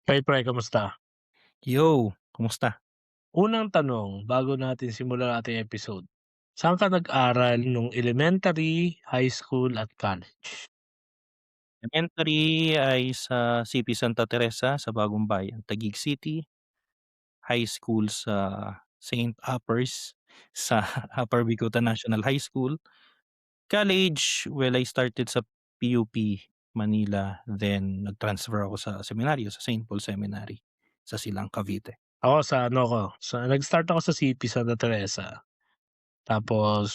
Hey pre, kamusta? Yo, kumusta? Unang tanong, bago natin simulan ang ating episode. Saan ka nag-aral nung elementary, high school at college? Elementary ay sa CP Santa Teresa sa Bagong Bayan, Taguig City. High school sa Saint Uppers sa Upper Bicutan National High School. College, well, I started sa PUP Manila, then nag-transfer ako sa seminaryo, sa Saint Paul Seminary sa Silang, Cavite. Ako sa ano ko, nag-start ako sa CP Santa Teresa. Tapos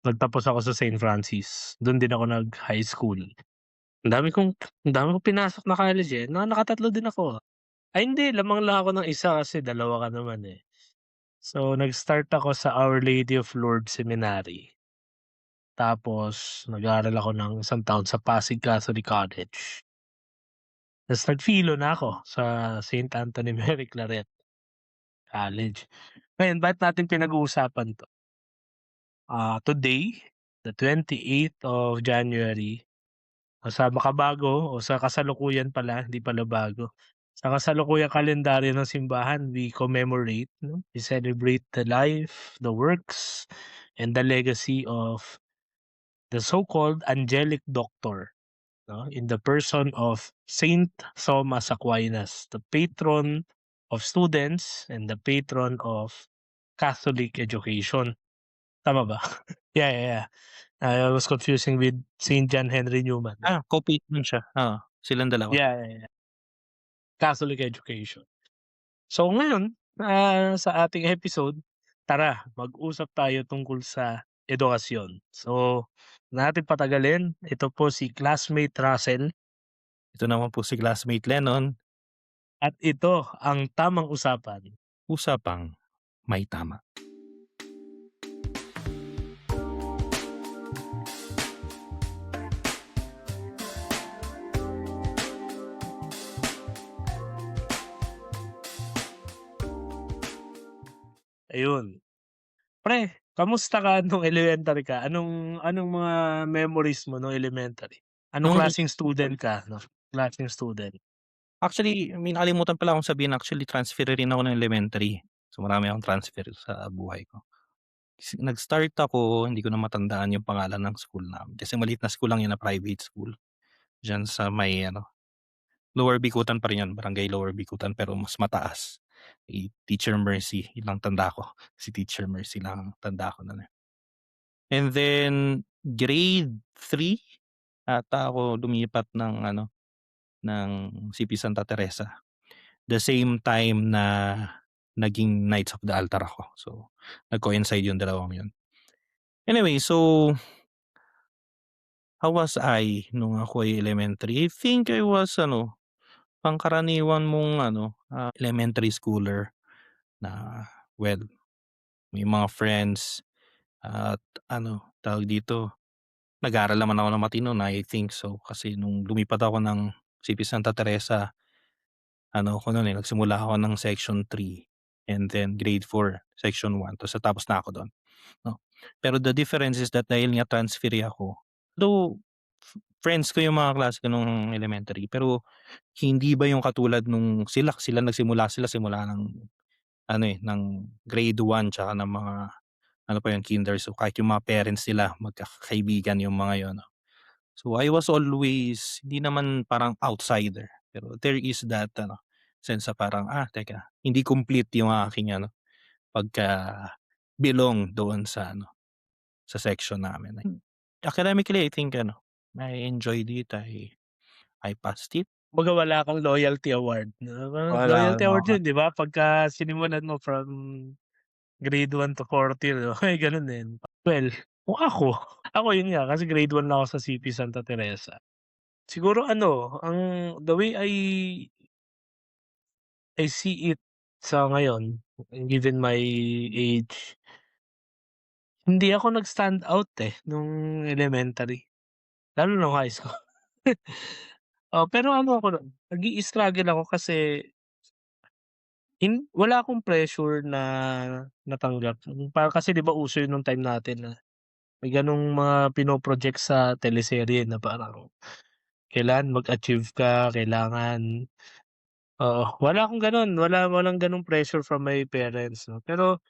nagtapos ako sa Saint Francis. Dun din ako nag-high school. Ang dami kong ang dami kong pinasok na college, eh. Nakatatlo din ako. Ay hindi, lamang lang ako ng isa kasi dalawa ka naman, eh. So nag-start ako sa Our Lady of Lourdes Seminary. Tapos nag-aral ako ng isang taon sa Pasig Catholic College. Tas nag-philo na ako sa Saint Anthony Mary Claret College. Ngayon bakit natin pinag-uusapan 'to? Today, the 28th of January, sa makabago o sa kasalukuyan pala, hindi pala bago. Sa kasalukuyang kalendaryo ng simbahan, we commemorate 'no, we celebrate the life, the works, and the legacy of the so-called angelic doctor. 'No, in the person of Saint Thomas Aquinas, the patron of students and the patron of Catholic education. Tama ba? Yeah, yeah, yeah. I was confusing with Saint John Henry Newman. Co-patron siya, oo, silang dalawa. Yeah, yeah, yeah. Catholic education. So ngayon, sa ating episode, tara mag-usap tayo tungkol sa edukasyon. So, natin patagalin, ito po si classmate Russell Ito naman po si classmate Lennon, at ito ang tamang usapan. usapang may tama. Ayun. Pre, kamusta ka nung elementary ka? Anong mga memories mo nung elementary? Anong Nung klaseng student ka 'no? Klaseng student? Actually, may nakalimutan pala akong sabihin, actually transfer rin ako ng elementary. So, marami akong transfer sa buhay ko. Nag-start ako, hindi ko na matandaan yung pangalan ng school namin kasi maliit na school lang yun na private school, diyan sa may ano, Lower Bicutan pa rin yun, Barangay Lower Bicutan pero mas mataas. Teacher Mercy, yun lang tanda ko. Si Teacher Mercy lang ang tanda ko nun, eh. And then grade 3 ata ako lumipat ng ano, ng CP Santa Teresa. The same time na naging Knights of the Altar ako. So, nag-coincide yung dalawang yun. Anyway, so how was I nung ako ay elementary? I think I was ano, pangkaraniwan mong ano, elementary schooler na well, may mga friends at ano, tawag dito, nag-aral naman ako ng matino na I think so. Kasi nung lumipat ako ng CP Santa Teresa, ano ako nun, eh, nagsimula ako ng section 3 and then grade 4 section 1 tapos natapos na ako dun, 'no. Pero the difference is that dahil nga transferee ako, though friends ko yung mga kaklase ko nung elementary, pero hindi ba yung katulad nung sila nagsimula simula ng ano, eh, ng grade 1 tsaka ng mga ano pa yun kinder, so kahit yung mga parents nila magkakaibigan yung mga yun, 'no. So, I was always hindi naman parang outsider, pero there is that ano, sense na parang, teka, hindi complete yung aking ano, pagka-belong doon sa ano, sa section namin. Academically, I think ano, I enjoyed it, I passed it. Kumbaga wala kang loyalty award 'no, parang Wala, loyalty award oo. yun 'di ba? Pagka sinimulan mo from grade 1 to 40 'no, may ganun, eh. Well, kung ako yun nga kasi grade 1 lang ako sa CP Santa Teresa. Siguro ano, the way I see it sa ngayon, given my age, hindi ako nag-stand out, eh, nung elementary, lalo na nung high school. Pero ano ako nun, nag-i-struggle ako kasi wala akong pressure na natanggap. Parang kasi 'di ba uso yun nung time natin na may gano'ng mga pino-project sa teleserye na parang kailangan mag-achieve ka, kailangan Oo, wala akong gano'n, walang gano'ng pressure from my parents 'no. Pero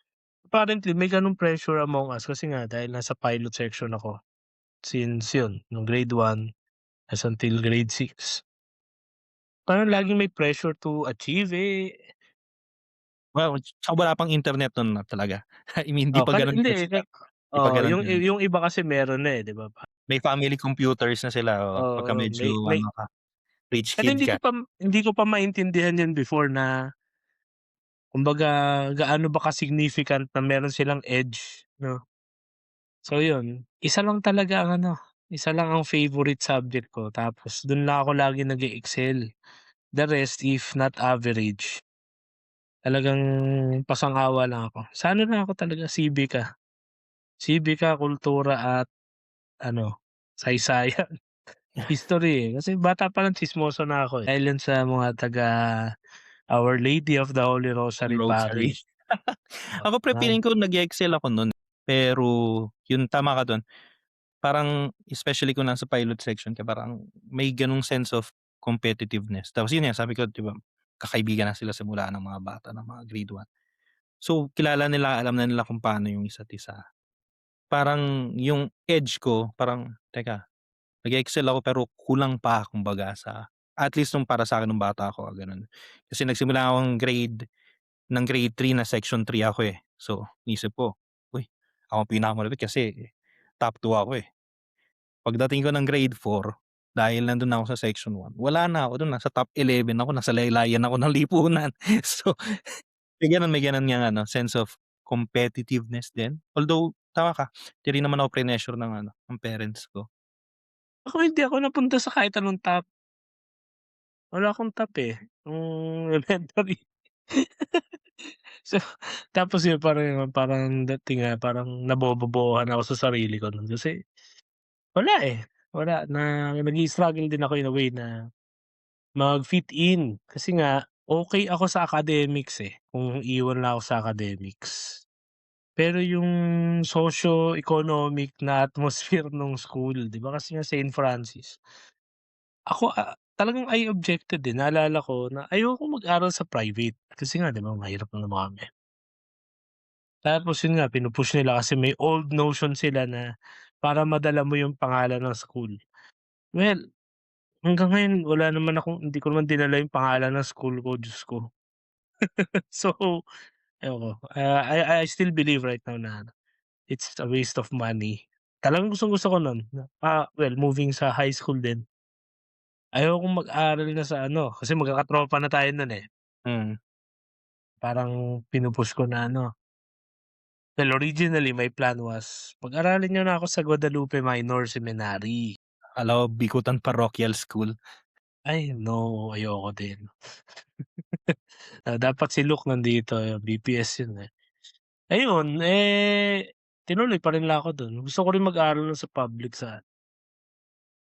apparently may gano'ng pressure among us kasi nga dahil nasa pilot section ako since 'yun nung grade 1 tas until grade 6. Parang laging may pressure to achieve, eh. Well, tsaka wala pang internet nun na talaga. I mean, 'di Oh, pa gano'n hindi, eh, ka-sikat, 'di pa oo, gano'n yung iba kasi meron na, eh, 'di ba? may family computers na sila, oo, pagka Oo, medyo may ano ka, rich pero kid ka. hindi ko pa maintindihan yun before na kumbaga gaano ba ka-significant na meron silang edge 'no. So yun, isa lang talaga ang ano, isa lang ang favorite subject ko tapos dun lang ako lagi nag-e-excel. The rest if not average, talagang pasang-awa lang ako. Sa ano lang ako talaga Civica, Kultura at ano, Saysaya. History, eh, kasi bata pa lang tsismoso na ako, eh. Dahil yan sa mga taga Our Lady of the Holy Rosary Rosary. Parish. Oo, Ako yan. feeling ko nag-e-excel ako nun, pero yun tama ka dun, parang especially kung nasa pilot section ka parang may ganong sense of competitiveness. Tapos yun nga sabi ko 'di ba, kakaibigan na sila simula ng mga bata ng mga grade 1. So kilala nila, alam na nila kung paano yung isa't isa. Parang yung edge ko parang, teka, nag-e-excel ako pero kulang pa kumbaga sa at least nung para sa'kin nung bata ako, gano'n. Kasi nagsimula akong grade 3 na section 3 ako, eh. So, iniisip ko, "Uy, ako ang pinakamalupit kasi top 2 ako, eh." Pagdating ko ng grade 4 dahil nandun na ako sa section 1, wala na ako dun, nasa top 11 ako, nasa laylayan ako ng lipunan. So, may gano'n ngang ano, sense of competitiveness din. Although, tama ka, di rin naman ako pressure ng ano, ng parents ko. Ako hindi ako napunta sa kahit anong top, wala akong top, eh, nung elementary. So, tapos yun parang parang dating nga parang nabobobohan ako sa sarili ko nun kasi wala, eh, wala na nag-i-struggle din ako in a way na mag-fit in. Kasi nga okey ako sa academics, eh, kung iiwan lang ako sa academics. Pero yung socio-economic na atmosphere nung school, 'di ba kasi nga Saint Francis, ako, talagang I objected, eh. Naalala ko na ayokong mag-aral sa private kasi nga 'di ba mahirap na naman kami. Tapos yun nga pinu-push nila kasi may old notion sila na para madala mo yung pangalan ng school. Well, hanggang ngayon wala naman akong hindi ko naman dinala yung pangalan ng school ko, Diyos ko. So, ewan ko, I still believe right now na it's a waste of money. Talagang gustong-gusto ko nun na well moving sa high school din, ayokong mag-aral na sa ano, kasi magkakatropa na tayo nun, eh. Mm. Parang pinu-push ko na ano, well originally my plan was pag-aralin niyo na ako sa Guadalupe Minor Seminary. Akala ko Bikutan Parochial School. Ay no, ayoko din. Dapat si Luke nandito, BPS yun, eh. Ayun, tinuloy pa rin lang ako dun. Gusto ko rin mag-aral sa public sa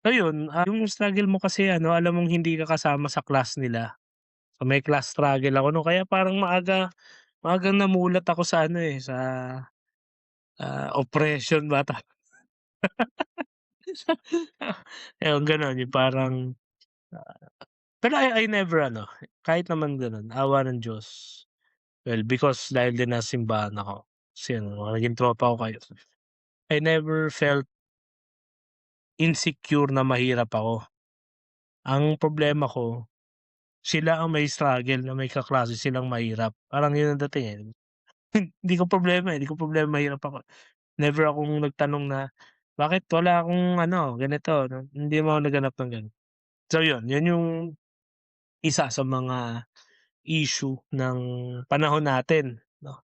ayun, yung struggle mo kasi ano, alam mong hindi ka kasama sa class nila. So, may class struggle ako nun kaya parang maagang namulat ako sa ano, eh, sa, oppression ba ayun gano'n, yung parang, pero I never ano, kahit naman gano'n, awa ng Diyos. Well, because dahil din nasa simbahan ako, kasi ano, naging tropa ko kayo. I never felt insecure na mahirap ako. Ang problema ko, sila ang may struggle na may kaklase silang mahirap, parang yun ang dating, eh. Hindi ko problema mahirap ako. Never akong nagtanong na, "Bakit wala akong ano, ganito, no?" Hindi naman ako naghanap ng gano'n. So yun, yun yung isa sa mga issue ng panahon natin 'no,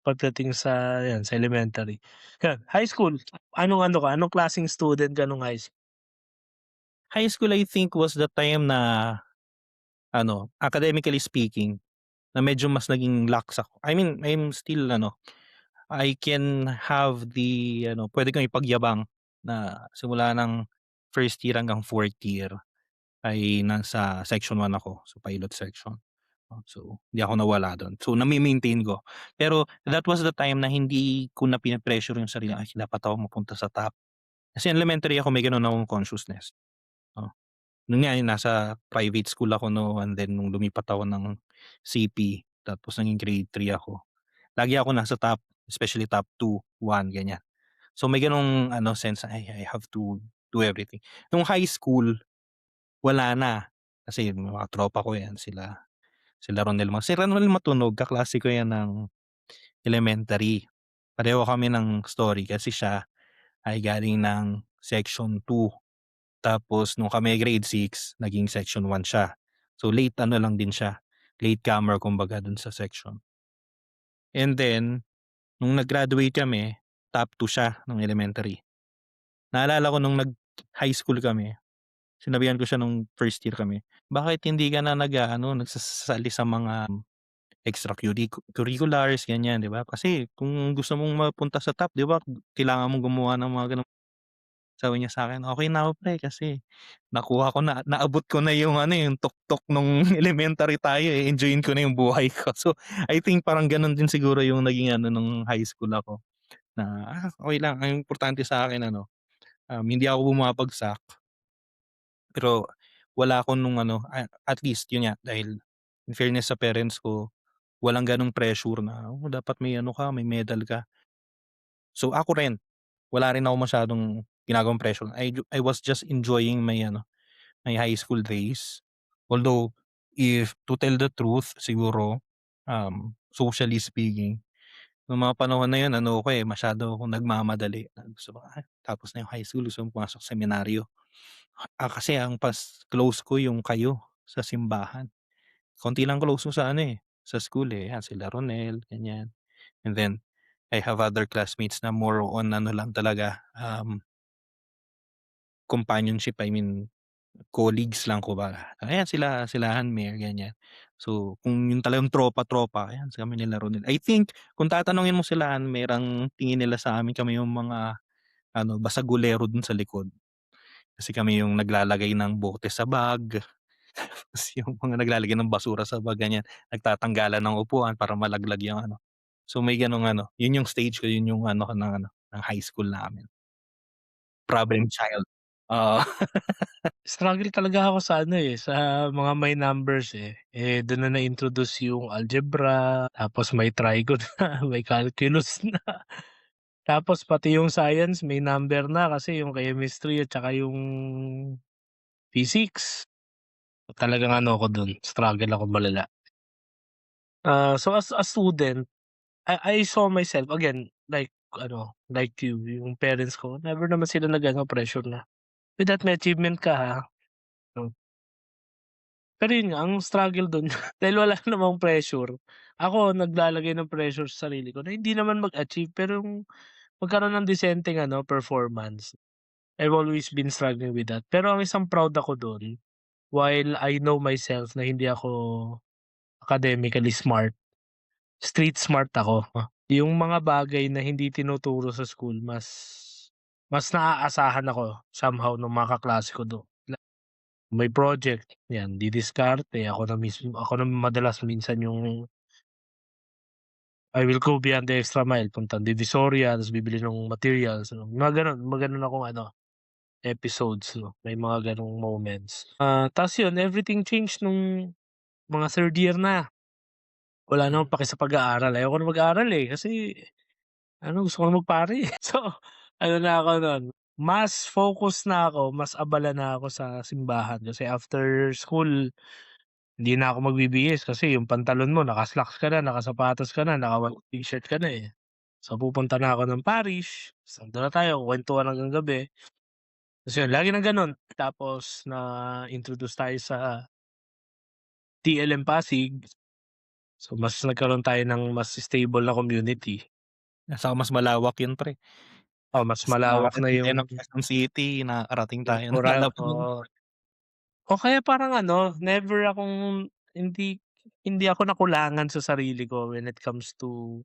pagdating sa 'yan, sa elementary. 'Yan, high school, anong ano ka, anong klaseng student ka nung high school? High school I think was the time na ano, academically speaking, na medyo mas naging lax ako. I mean, I'm still ano, I can have the ano, puwede kong ipagyabang na simula ng first year hanggang fourth year ay nasa section 1 ako, so pilot section. So, hindi ako nawala dun. So, name-maintain ko. Pero that was the time na hindi ko na pine-pressure yung sarili, "Ay, dapat ako mapunta sa top." Kasi elementary ako may gano'n akong consciousness, oh. No'n nga, yung nasa private school ako and then nung lumipat ako ng CP tapos naging grade 3 ako, lagi ako nasa top, especially top 2, 1 ganyan. So may gano'ng sense na, I have to do everything. Nung high school, wala na, kasi yung mga tropa ko 'yan, sila sila Ronel Matunog, kaklase ko 'yan ng elementary. Pareho kami ng story kasi siya ay galing ng section 2. Tapos nung kami grade 6 naging section 1 siya. So late lang din siya, latecomer kumbaga dun sa section. And then nung nag-graduate kami, top 2 siya nung elementary. Naalala ko nung nag-high school kami, sinabihan ko siya nung first year kami, "Bakit hindi ka na nagsasali sa mga curriculars ganyan, 'di ba? Kasi kung gusto mong mapunta sa top, 'di ba, kailangan mong gumawa ng mga gano'ng." Sabi niya sa'kin, "Okey na ako pre kasi nakuha ko na, naabot ko na yung yung tuktok nung elementary tayo, eh, enjoyin ko na yung buhay ko." So, I think parang gano'n din siguro yung naging nung high school ako na, okey lang ang importante sa'kin hindi ako bumabagsak, pero wala ako nung at least yun nga dahil in fairness sa parents ko, walang gano'ng pressure na, dapat may ka, may medal ka." So, ako rin, wala rin ako masyadong ginagawang pressure. I was just enjoying my high school days. Although, if to tell the truth siguro, socially speaking, nung mga panahon na yun masyado akong nagmamadali na gusto ko, tapos na yung high school gusto kong pumasok seminaryo. Kasi ang close ko yung kayo sa simbahan. Konti lang close ko sa sa school, eh, yan sila Ronel, ganyan. And then, I have other classmates na more on lang talaga, companionship, I mean colleagues lang kumbaga. Ayan sila Hanmer ganyan. So, kung yung talagang tropa-tropa, ayan kami nila Ronel. I think kung tatanungin mo sila Hanmer, ang tingin nila sa amin kami yung mga basagulero dun sa likod. Kasi kami yung naglalagay ng bote sa bag, ta's yung mga naglalagay ng basura sa bag ganyan, nagtatanggalan ng upuan para malaglag yung So, may gano'ng yun yung stage ko, yun yung ko ng high school namin. Problem child. Oo. Struggle talaga ako sa sa mga may numbers, eh. Eh, dun na na-introduce yung algebra, tapos may trigo na, may calculus na. Tapos pati yung science may number na kasi yung chemistry at saka yung physics. Talagang ako dun, struggle ako malala. So as a student, I saw myself again, like like you, yung parents ko never naman sila pressure na, "With that may achievement ka ha." Hmm. Pero yun nga, ang struggle dun dahil wala namang pressure, ako naglalagay ng pressure sa sarili ko na hindi naman mag-achieve pero yung magkaroon ng disenteng performance. I've always been struggling with that. Pero ang isang proud ako dun, while I know myself na hindi ako academically smart, street smart ako. Yung mga bagay na hindi tinuturo sa school mas naaasahan ako somehow nung mga kaklase ko dun. May project, 'yan didiskarte ako na madalas minsan yung I will go beyond the extra mile, puntang Divisoria ta's bibili ng materials, mga gano'n. Mga gano'n akong episodes, may mga gano'ng moments. Ta's 'yun everything changed nung mga third year na. Wala na akong paki sa pag-aaral, ayoko na mag-aral, eh, kasi gusto ko na magpare, eh. So, na ako nun, mas focus na ako, mas abala na ako sa simbahan kasi after school hindi na ako magbibihis kasi yung pantalon mo naka-slacks ka na, nakasapatos ka na, naka-white t-shirt ka na, eh. So, pupunta na ako ng parish, ta's nandun na tayo kukuwentuhan hanggang gabi. Ta's yun lagi ng gano'n. Tapos na-introduce tayo sa TLM Pasig, so mas nagkaroon tayo ng mas stable na community. Saka mas malawak yun pre. Mas Ta's malawak na nakakarating tayo yung ng Quezon City, nakakarating tayo ng Alabang. oo. O kaya parang never akong hindi hindi ako nakulangan sa sarili ko when it comes to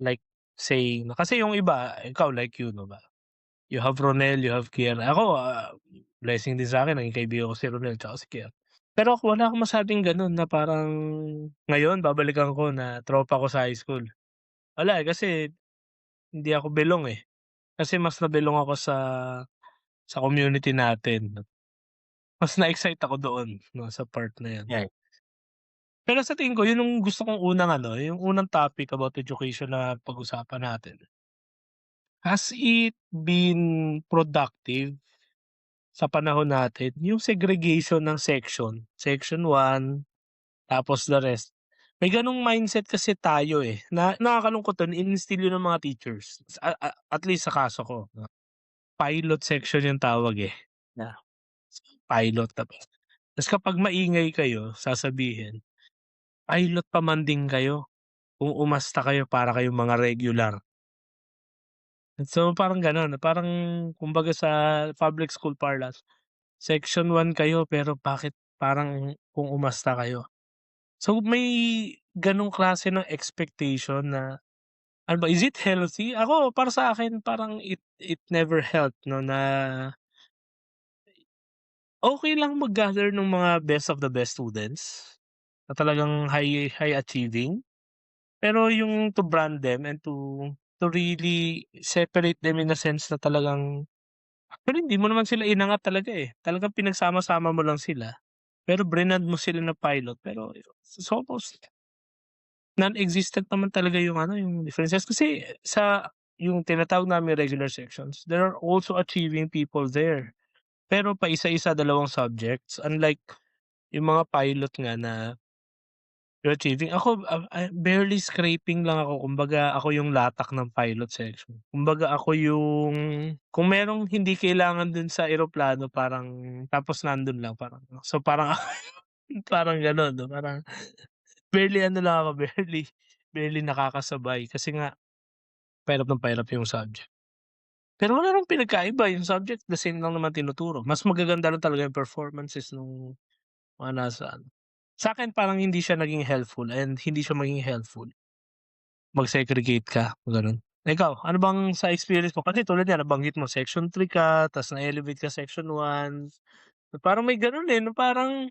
like saying kasi yung iba, ikaw like you 'no ba, you have Ronel, you have Kier. Ako, blessing din sa'kin naging kaibigan ko si Ronel tsaka si Kier. Pero ako wala akong masabing gano'n na parang ngayon babalikan ko na tropa ko sa high school. Wala, kasi hindi ako belong, eh. Kasi mas na-belong ako sa community natin. Mas na-excite ako doon 'no, sa part na 'yun. Yeah. Pero sa tingin ko 'yun yung gusto kong unang ano, yung unang topic about education na pag-usapan natin. Has it been productive sa panahon natin, yung segregation ng section, section 1 tapos the rest. May gano'ng mindset kasi tayo, eh, na nakakalungkot dun in-instill yun ng mga teachers, at least sa kaso ko 'no. Pilot section yung tawag, eh, Yeah. pilot tapos kapag maingay kayo sasabihin, "Pilot pa man din kayo, kung umasta kayo para kayong mga regular." So, parang gano'n, parang kumbaga sa public school parlance, section 1 kayo pero bakit parang kung umasta kayo. So, may gano'ng klase ng expectation na ano ba, is it healthy? Ako para sa akin parang it never helped 'no, na okey lang mag-gather nung mga best of the best students, na talagang high achieving, pero yung to brand them and to really separate them in a sense na talagang actually hindi mo naman sila inangat talaga, eh, talagang pinagsama-sama mo lang sila, pero brinand mo sila na pilot pero it's almost non-existent naman talaga yung ano, yung differences kasi sa yung tinatawag naming regular sections, there are also achieving people there. Pero paisa-isa, dalawang subjects unlike yung mga pilot nga na you're achieving. Ako, barely scraping lang ako kumbaga ako yung latak ng pilot section. Kumbaga ako yung kung merong hindi kailangan dun sa eroplano parang tapos nandun lang parang so parang parang gano'n 'no, parang barely ano lang ako, barely nakakasabay kasi nga pahirap yung subject. Pero wala namang pinagkaiba yung subject the same lang naman tinuturo, mas magaganda lang talaga yung performances nung mga nasa ano. Sa'kin parang hindi siya naging helpful and hindi siya maging helpful mag-segregate ka, gano'n. Ikaw, ano bang sa experience mo kasi tulad niyan nabanggit mo section 3 ka ta's na-elevate ka section 1, parang may gano'n, eh, 'no, parang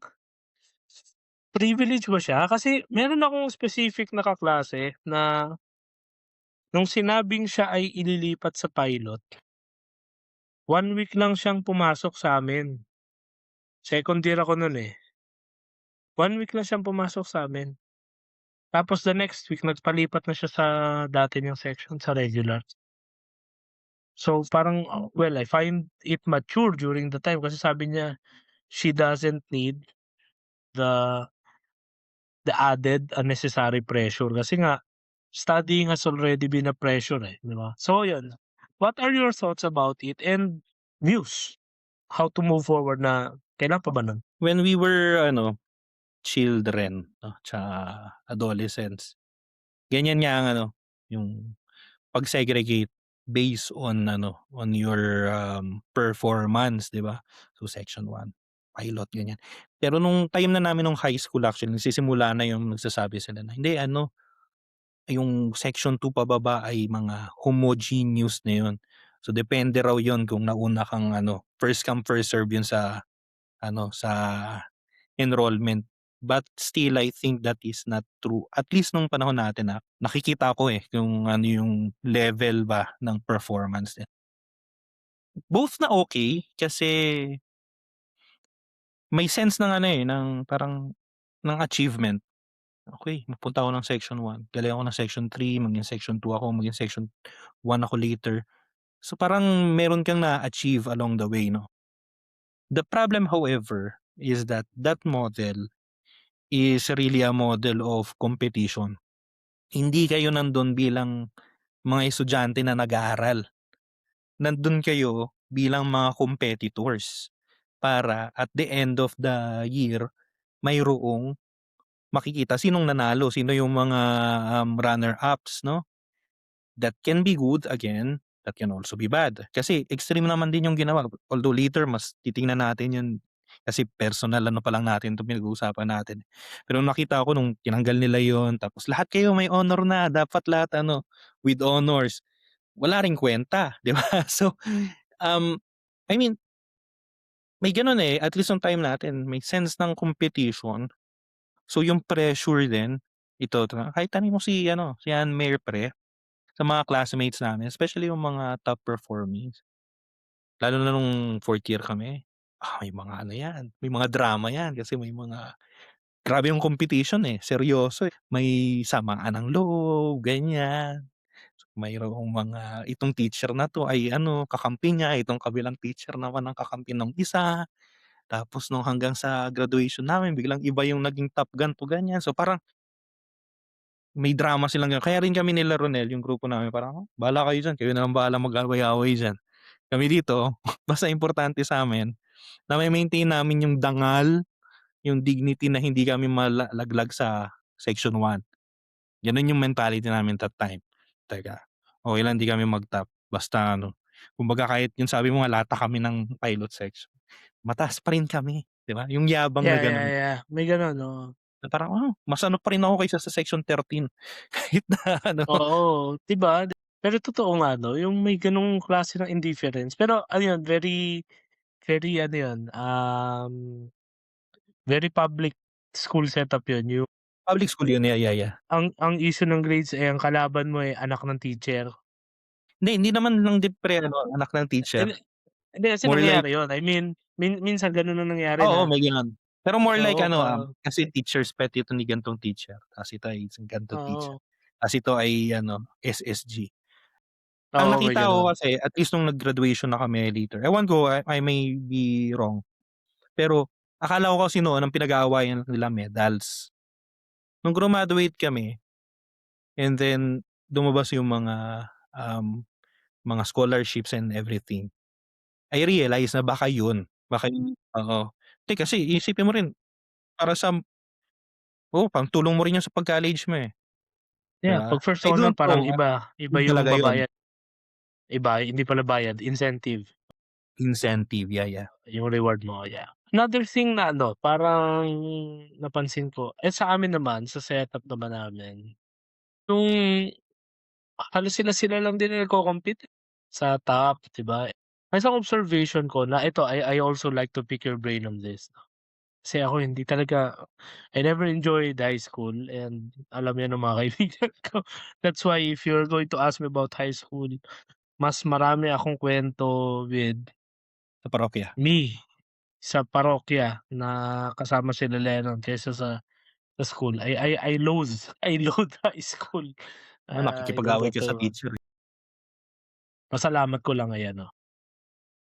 privilege ba siya? Kasi meron akong specific na kaklase na nung sinabing siya ay ililipat sa pilot, 1 week lang siyang pumasok sa'min. Second year ako nun, eh. 1 week lang siyang pumasok sa'min. Tapos the next week nagpalipat na siya sa dati niyang section, sa regular. So parang, well, I find it mature during the time kasi sabi niya she doesn't need the the added unnecessary pressure kasi nga studying has already been a pressure, eh, 'di ba? So yun, what are your thoughts about it and views? How to move forward na kailan pa ba nun? When we were ano, children 'no, tsaka adolescents, ganyan nga ang ano, yung pag-segregate based on ano, on your, performance, 'di ba? So, section 1 pilot, ganyan. Pero nung time na namin nung high school actually nagsisimula na yung nagsasabi sila na, "Hindi ano, yung section 2 pababa ay mga homogeneous na yun." So, depende raw yun kung nauna kang ano, first come first serve yun sa ano, sa enrollment. But still I think that is not true. At least nung panahon natin, nakikita ko, eh, kung ano yung level ba ng performance nila. Both na okay kasi may sense ng ano, eh, ng parang ng achievement. Okay, mapunta ako ng section 1, galing ako ng section 3, maging section 2 ako, maging section 1 ako later. So parang meron kang na-achieve along the way 'no. The problem however is that that model is really a model of competition. Hindi kayo nandun bilang mga estudyante na nag-aaral. Nandun kayo bilang mga competitors para at the end of the year mayroong makikita sinong nanalo, sino yung mga, runner-ups 'no. That can be good again, that can also be bad. Kasi extreme naman din yung ginawa, although later mas titingnan natin yun kasi personal ano pa lang natin 'tong pinag-uusapan natin. Pero nakita ko nung tinanggal nila yon tapos lahat kayo may honor na, dapat lahat ano, with honors. Wala ring kuwenta, 'di ba? So, um, I mean, may gano'n, eh, at least nung time natin may sense ng competition. So, yung pressure din, kahit tanungin mo si ano, si Ann Mayor pre, sa mga classmates namin, especially yung mga top performing, lalo na nung 4th year kami. may mga ano 'yan, may mga drama 'yan kasi may mga grabe yung competition, eh, seryoso, eh. May samaan ng loob, ganyan. Mayroong mga itong teacher na 'to ay ano, kakampi niya, itong kabilang teacher naman ang kakampi nung isa. Tapos nung hanggang sa graduation namin biglang iba yung naging top ganto, ganyan. So, parang may drama silang gano'n. Kaya rin kami nila Ronel, yung grupo namin parang, "Bahala kayo diyan, kayo na lang bahalang mag-away-away diyan. Kami dito basta importante sa'min na ma-maintain namin yung dangal, yung dignity na hindi kami malalaglag sa section 1." Gano'n yung mentality namin that time. Teka, okey lang di kami mag-top basta ano, kumbaga kahit yung sabi mo nga lata kami ng pilot section, mataas pa rin kami, 'di ba? Yung yabang na Yeah, yeah, gano'n. yeah, may gano'n, oo. Na parang, mas ano pa rin ako kaysa sa section 13 kahit na ano. Oo, 'di ba? Pero totoo nga 'no, yung may gano'ng klase ng indifference. Pero ano yun, very very ano yun, very public school setup yun. Yung Public school yun, yeah, yeah, yeah. ang issue ng grades ay ang kalaban mo ay anak ng teacher. Hindi naman lang din ano, anak ng teacher, Hindi hindi kasi more like nangyayari yun. I mean, minsan gano'n na nangyari oo, na may gano'n. Pero more like oo, ano, kasi teacher's pet ito ni gan'tong teacher, ta's ito ay isang gan'tong teacher, oo, ta's ito ay ano, SSG. Ang oo, may nakita ko gano'n. kasi at least nung nag-graduation na kami later, ewan ko, I may be wrong, pero akala ko kasi noon ang pinag-aawayan nila medals. Nung grumaduate kami and then lumabas yung mga scholarships and everything, I realized na baka yun oo. Hindi kasi iisipin mo rin para sa pangtulong mo rin yun sa pag-college mo, eh, 'di Yeah, ba? 'pag first I honor don't parang know, iba, iba yun yung talaga yun, babayad, iba hindi pala bayad, incentive. incentive, yeah, yeah. Yung reward mo, yeah. Another thing na ano, parang napansin ko, sa amin naman, sa setup naman namin, yung halos sila-sila lang din yung nagko-compete sa top, 'di ba? Isang observation ko na ito, I also like to pick your brain on this. Kasi ako hindi talaga I never enjoyed high school and alam yan ng mga kaibigan ko. That's why if you're going to ask me about high school, mas marami akong kuwento with Sa parokya. me. Sa parokya na kasama sila Lennon kaysa sa school. I loathe I loathe high school. Ewan Nakikipag-away ko ka sa 'to, teacher, eh. pasalamat ko lang ay ano,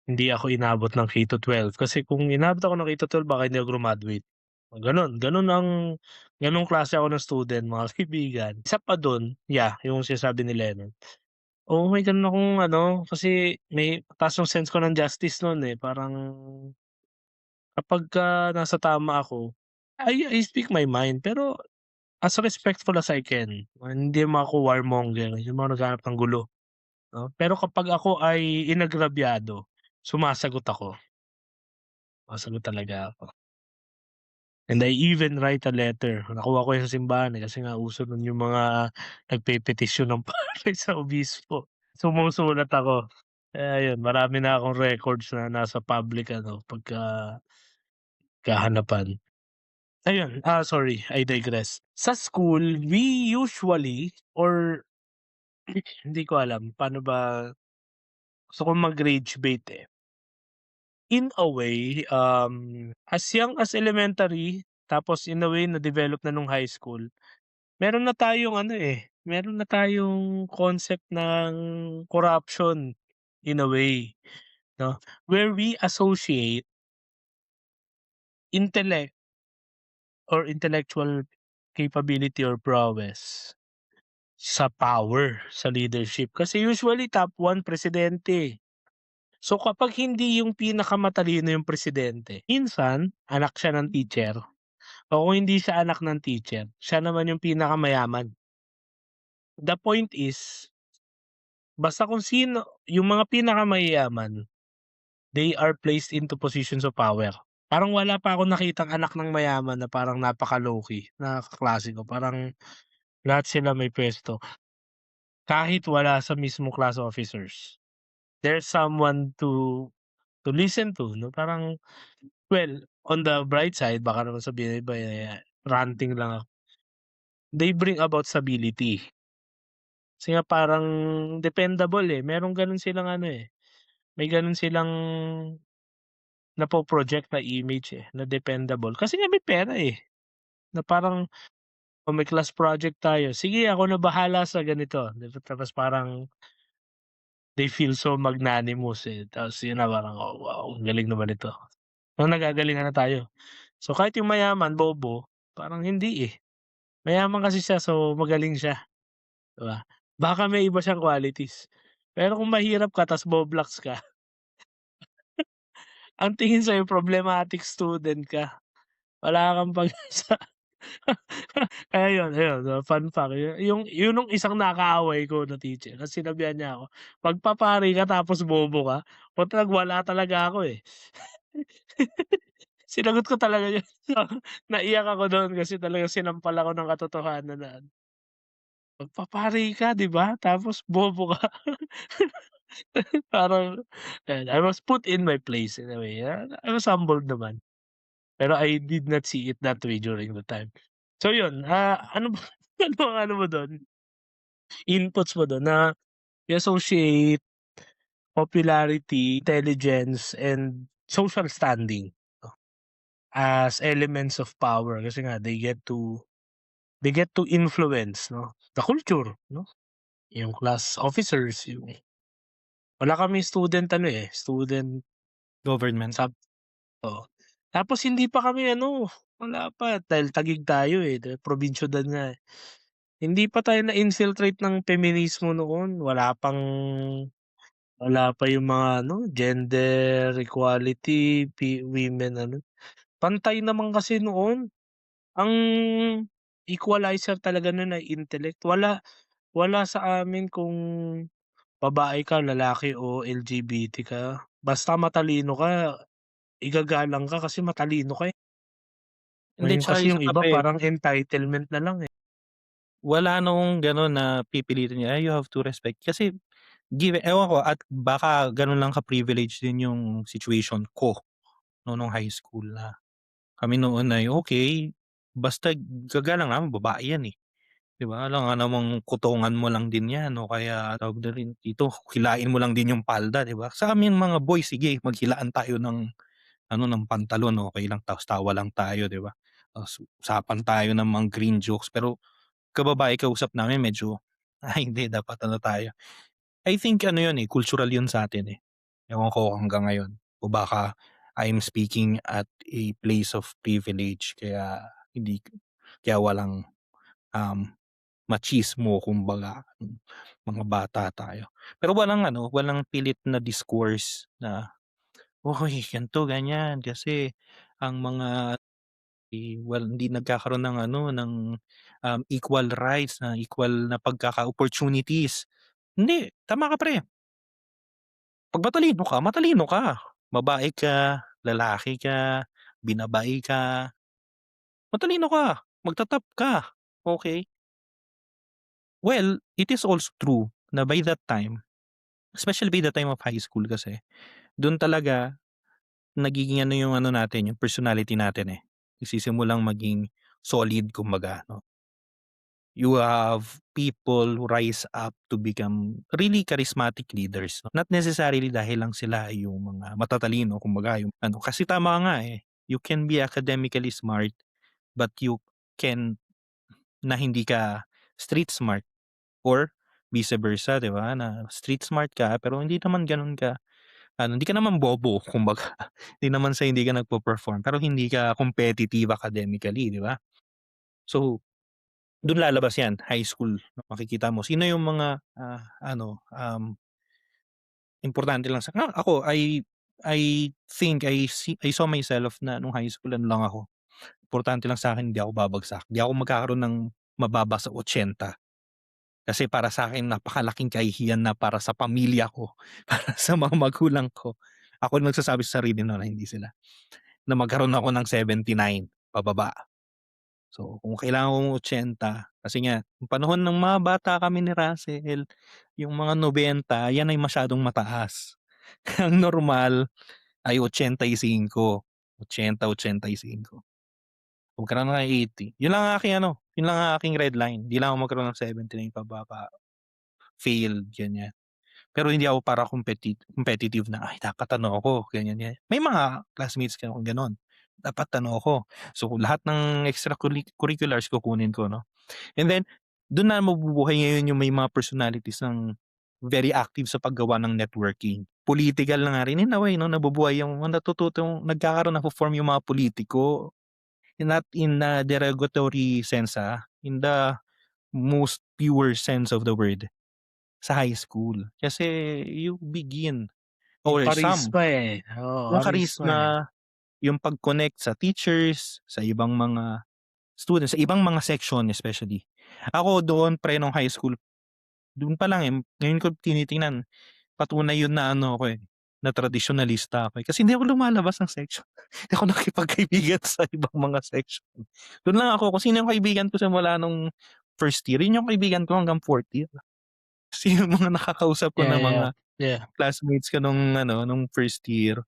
hindi ako inabot ng K-12 kasi kung inabot ako ng K-12 baka hindi ako grumaduate. Gano'n, gano'ng klase ako ng student mga kaibigan. Isa pa dun, yeah, yung sinasabi ni Lennon. Oo, may gano'n akong ano, kasi may taas yung sense ko ng justice nun, eh, parang kapagka nasa tama ako, I speak my mind pero as respectful as I can. Hindi naman ako warmonger, yung mga naghahanap ng gulo, 'no. Pero kapag ako ay inagrabyado, sumasagot ako, sumasagot talaga ako. And I even write a letter, nakuha ko yun sa simbahan, eh, kasi nga uso nun yung mga nagpepetisyon ng palay sa obispo. Sumusulat ako, kaya yun marami na akong records na nasa public ano, pagkahanapan. Ayun, sorry, I digress. Sa school, we usually or hindi ko alam paano ba gusto kong mag-rage bait, eh. In a way, as young as elementary, tapos in a way na-develop na nung high school, meron na tayong ano, eh, meron na tayong concept ng corruption in a way, 'no, where we associate intellect or intellectual capability or prowess sa power, sa leadership. Kasi usually top 1 presidente. So kapag hindi yung pinakamatalino yung presidente, minsan anak siya ng teacher o kung hindi siya anak ng teacher, siya naman yung pinakamayaman. The point is, basta kung sino yung mga pinakamayayaman, they are placed into positions of power. Parang wala pa akong nakitang anak ng mayaman na parang napaka-low-key na kaklase ko, parang lahat sila may puwesto, kahit wala sa mismong class officers. There's someone to listen to 'no, parang well, on the bright side baka naman sabihin ng iba, eh, ranting lang ako. They bring about stability. Kasi nga parang dependable, eh, merong gano'n silang ano, eh, may gano'n silang napo-project na image, eh, na dependable kasi nga may pera, eh, na parang kung may class project tayo, "Sige ako na bahala sa ganito." 'Di ba, tapos parang they feel so magnanimous, eh, tapos yun na parang, "Oh, wow, ang galing naman nito." Parang nagagalingan na tayo. So, kahit yung mayaman, bobo, parang hindi, eh. Mayaman kasi siya so magaling siya, 'di ba? Baka may iba siyang qualities. Pero kung mahirap ka ta's boblocks ka, ang tingin sa'yo problematic student ka, wala kang pag-asa. Kaya yun, ayun, fun fact yun nung isang nakaaway ko na teacher kasi sinabihan niya ako, "Magpapari ka tapos bobo ka." Puta nagwala talaga ako, eh. Sinagot ko talaga yun. Naiyak ako dun kasi talagang sinampal ako ng katotohanan na magpapari ka 'di ba, tapos bobo ka. Parang I was put in my place in a way, I was humbled naman. Pero I did not see it that way during the time. So yun, ano ba ano ang ano mo dun, inputs mo dun na i-associate popularity, intelligence, and social standing as elements of power kasi nga they get to influence 'no, the culture 'no, yung class officers, yung wala kaming student ano, eh, student Government. sub oo. Tapos hindi pa kami ano, wala pa dahil Taguig tayo, eh, probinsyudad nga, eh. Hindi pa tayo na-infiltrate ng feminismo noon, wala pa yung mga ano, gender equality, women ano, pantay naman kasi noon. Ang equalizer talaga nun ay intellect, wala sa amin kung babae ka, lalaki o LGBT ka, basta matalino ka, igagalang ka kasi matalino ka, eh. Hindi, Ngayon tsaka kasi isa yung pa iba pa, eh, parang entitlement na lang, eh. wala nung gano'n na pipilitin niya, "Ay, you have to respect." Kasi ewan ko at baka gano'n lang ka-privilege din yung situation ko nung high school na kami noon ay okey, basta gagalang naman babae yan, eh, 'di ba? Alangan namang kutungan mo lang din yan o kaya tawag na rin dito, hilain mo lang din yung palda, 'di ba? Sa aming mga boys, sige maghilaan tayo ng ano, ng pantalon, okey lang tapos tawa lang tayo, 'di ba? Tapos usapan tayo ng mga green jokes pero kababae kausap namin medyo, "Ay hindi dapat ano tayo." I think ano yun, eh, cultural yun sa'tin, eh. Ewan ko hanggang ngayon o baka I'm speaking at a place of privilege kaya hindi kaya walang, um, machismo kumbaga, mga bata tayo. Pero walang pilit na discourse na, "Uy gan'to ganyan kasi ang mga hindi nagkakaroon ng ano, ng, equal rights, na equal na pagkaka-opportunities." Hindi, tama ka pre. 'Pag matalino ka. Babae ka, lalaki ka, binabae ka, matalino ka, magta-top ka, okey. Well, it is also true na by that time, especially by the time of high school kasi, dun talaga nagiging ano yung ano natin, yung personality natin, eh. Nagsisimulang maging solid kumbaga 'no. You have people who rise up to become really charismatic leaders, no? Not necessarily dahil lang sila ay yung mga matatalino kumbaga yung ano, kasi tama nga, eh, you can be academically smart but you can na hindi ka street smart or vice versa, 'di ba, na street smart ka pero hindi naman gano'n ka ano, hindi ka naman bobo kumbaga. Hindi naman sa hindi ka nagpe-perform pero hindi ka competitive academically, 'di ba? So dun lalabas 'yan, high school. Makikita mo sino yung mga, ano, importante lang ako I think I saw myself na nung high school ano lang ako, importante lang sa'kin hindi ako babagsak, hindi ako magkakaroon ng mababa sa 80. Kasi para sa'kin napakalaking kahihiyan na para sa pamilya ko, para sa mga magulang ko. Ako yung nagsasabi sa sarili na hindi sila, na magkaroon ako ng 79 pababa. So, kung kailangan kong 80 kasi nga nung panahon ng mga bata kami ni Russell, yung mga 90 yan ay masyadong mataas. Ang normal ay 85, 80, 85. Kung magkaroon ako ng 80, yun lang ang aking ano, yun lang ang aking red line, 'di lang ako magkaroon ng 79 pababa, failed ganyan. Pero hindi ako para competitive na, "Ay dapat ano ako," ganyan, ganyan. May mga classmates akong gano'n, dapat ano ako. So lahat ng curriculars kukunin ko 'no. And then dun na mabubuhay ngayon yung may mga personalities ng very active sa paggawa ng networking. Political na nga rin in a way 'no, nabubuhay yung natututong nagkakaroon nafo-form yung mga pulitiko. Not in a derogatory sense, in the most pure sense of the word, sa high school. Kasi you begin Yung or some, karisma, eh, oo, yung karisma, eh. charisma, yung pag-connect sa teachers, sa ibang mga students, sa ibang mga section especially. Ako doon pre nung high school, dun pa lang, ngayon ko tinitingnan, patunay yun na ano ako, na tradisyonalista ako, kasi hindi ako lumalabas ng section. Hindi ako nakikipagkaibigan sa ibang mga section. Dun lang ako kung sino yung kaibigan ko simula nung first year, yun yung kaibigan ko hanggang fourth year. Kasi yung mga nakakausap ko na Yeah, yeah, mga yeah. classmates ko nung ano, nung first year,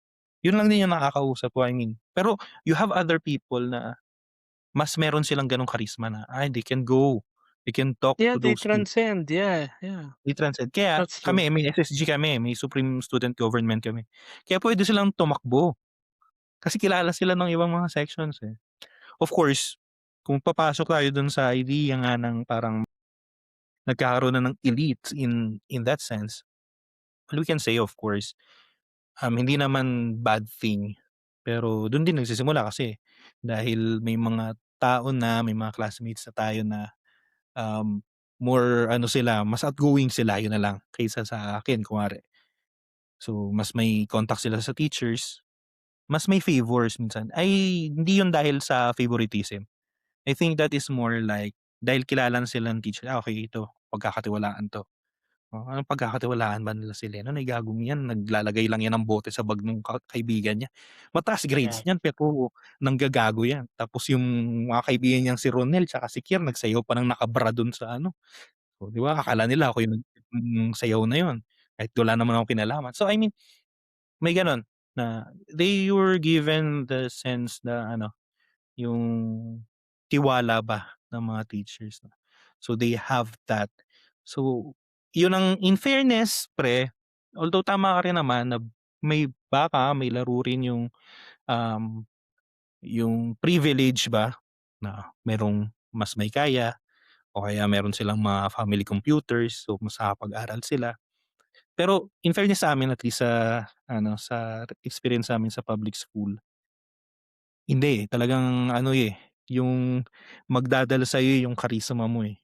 yun lang din yung nakakausap ko, I mean. Pero you have other people na mas meron silang ganong charisma na, they can go, they can talk Yeah, to they those people, transcend, yeah, yeah, they transcend. Kaya that's true. kami, may SSG kami, may Supreme Student Government kami. Kaya puwede silang tumakbo, kasi kilala sila ng ibang mga sections, eh. Of course, kung papasok tayo dun sa idea nga ng parang nagkakaroon na ng elites in that sense, well, we can say of course, hindi naman bad thing, pero dun din nagsisimula kasi dahil may mga tao na, may mga classmates na tayo na, um, more ano sila, mas outgoing sila, yun na lang, kaysa sa akin kunwari. So, mas may contact sila sa teachers, mas may favors minsan. Ay hindi yun dahil sa favoritism. I think that is more like dahil kilala na sila ng teacher, okey ito pagkakatiwalaan 'to. Anong pagkakatiwalaan ba nila si Lennon, ay gagong 'yan naglalagay lang 'yan ng bote sa bag nung kaibigan niya. Mataas grades Yeah, niyan pero nanggagago 'yan. Tapos yung mga kaibigan niyang si Ronel tsaka si Kier nagsayaw pa ng naka-bra dun sa ano, oh, 'di ba akala nila ako yung sayaw na yun, kahit wala naman akong kinalaman. So, I mean, may gano'n na they were given the sense na ano, yung tiwala ba ng mga teachers 'no. So, they have that. So, yun ang in fairness pre, although tama ka rin naman na may baka may laro rin yung privilege ba na merong mas may kaya o kaya meron silang mga family computers, so mas nakakapag-aral sila. Pero in fairness sa'min at least sa ano, sa experience sa'min sa public school, hindi, talagang ano, yung magdadala sa'yo yung charisma mo, eh.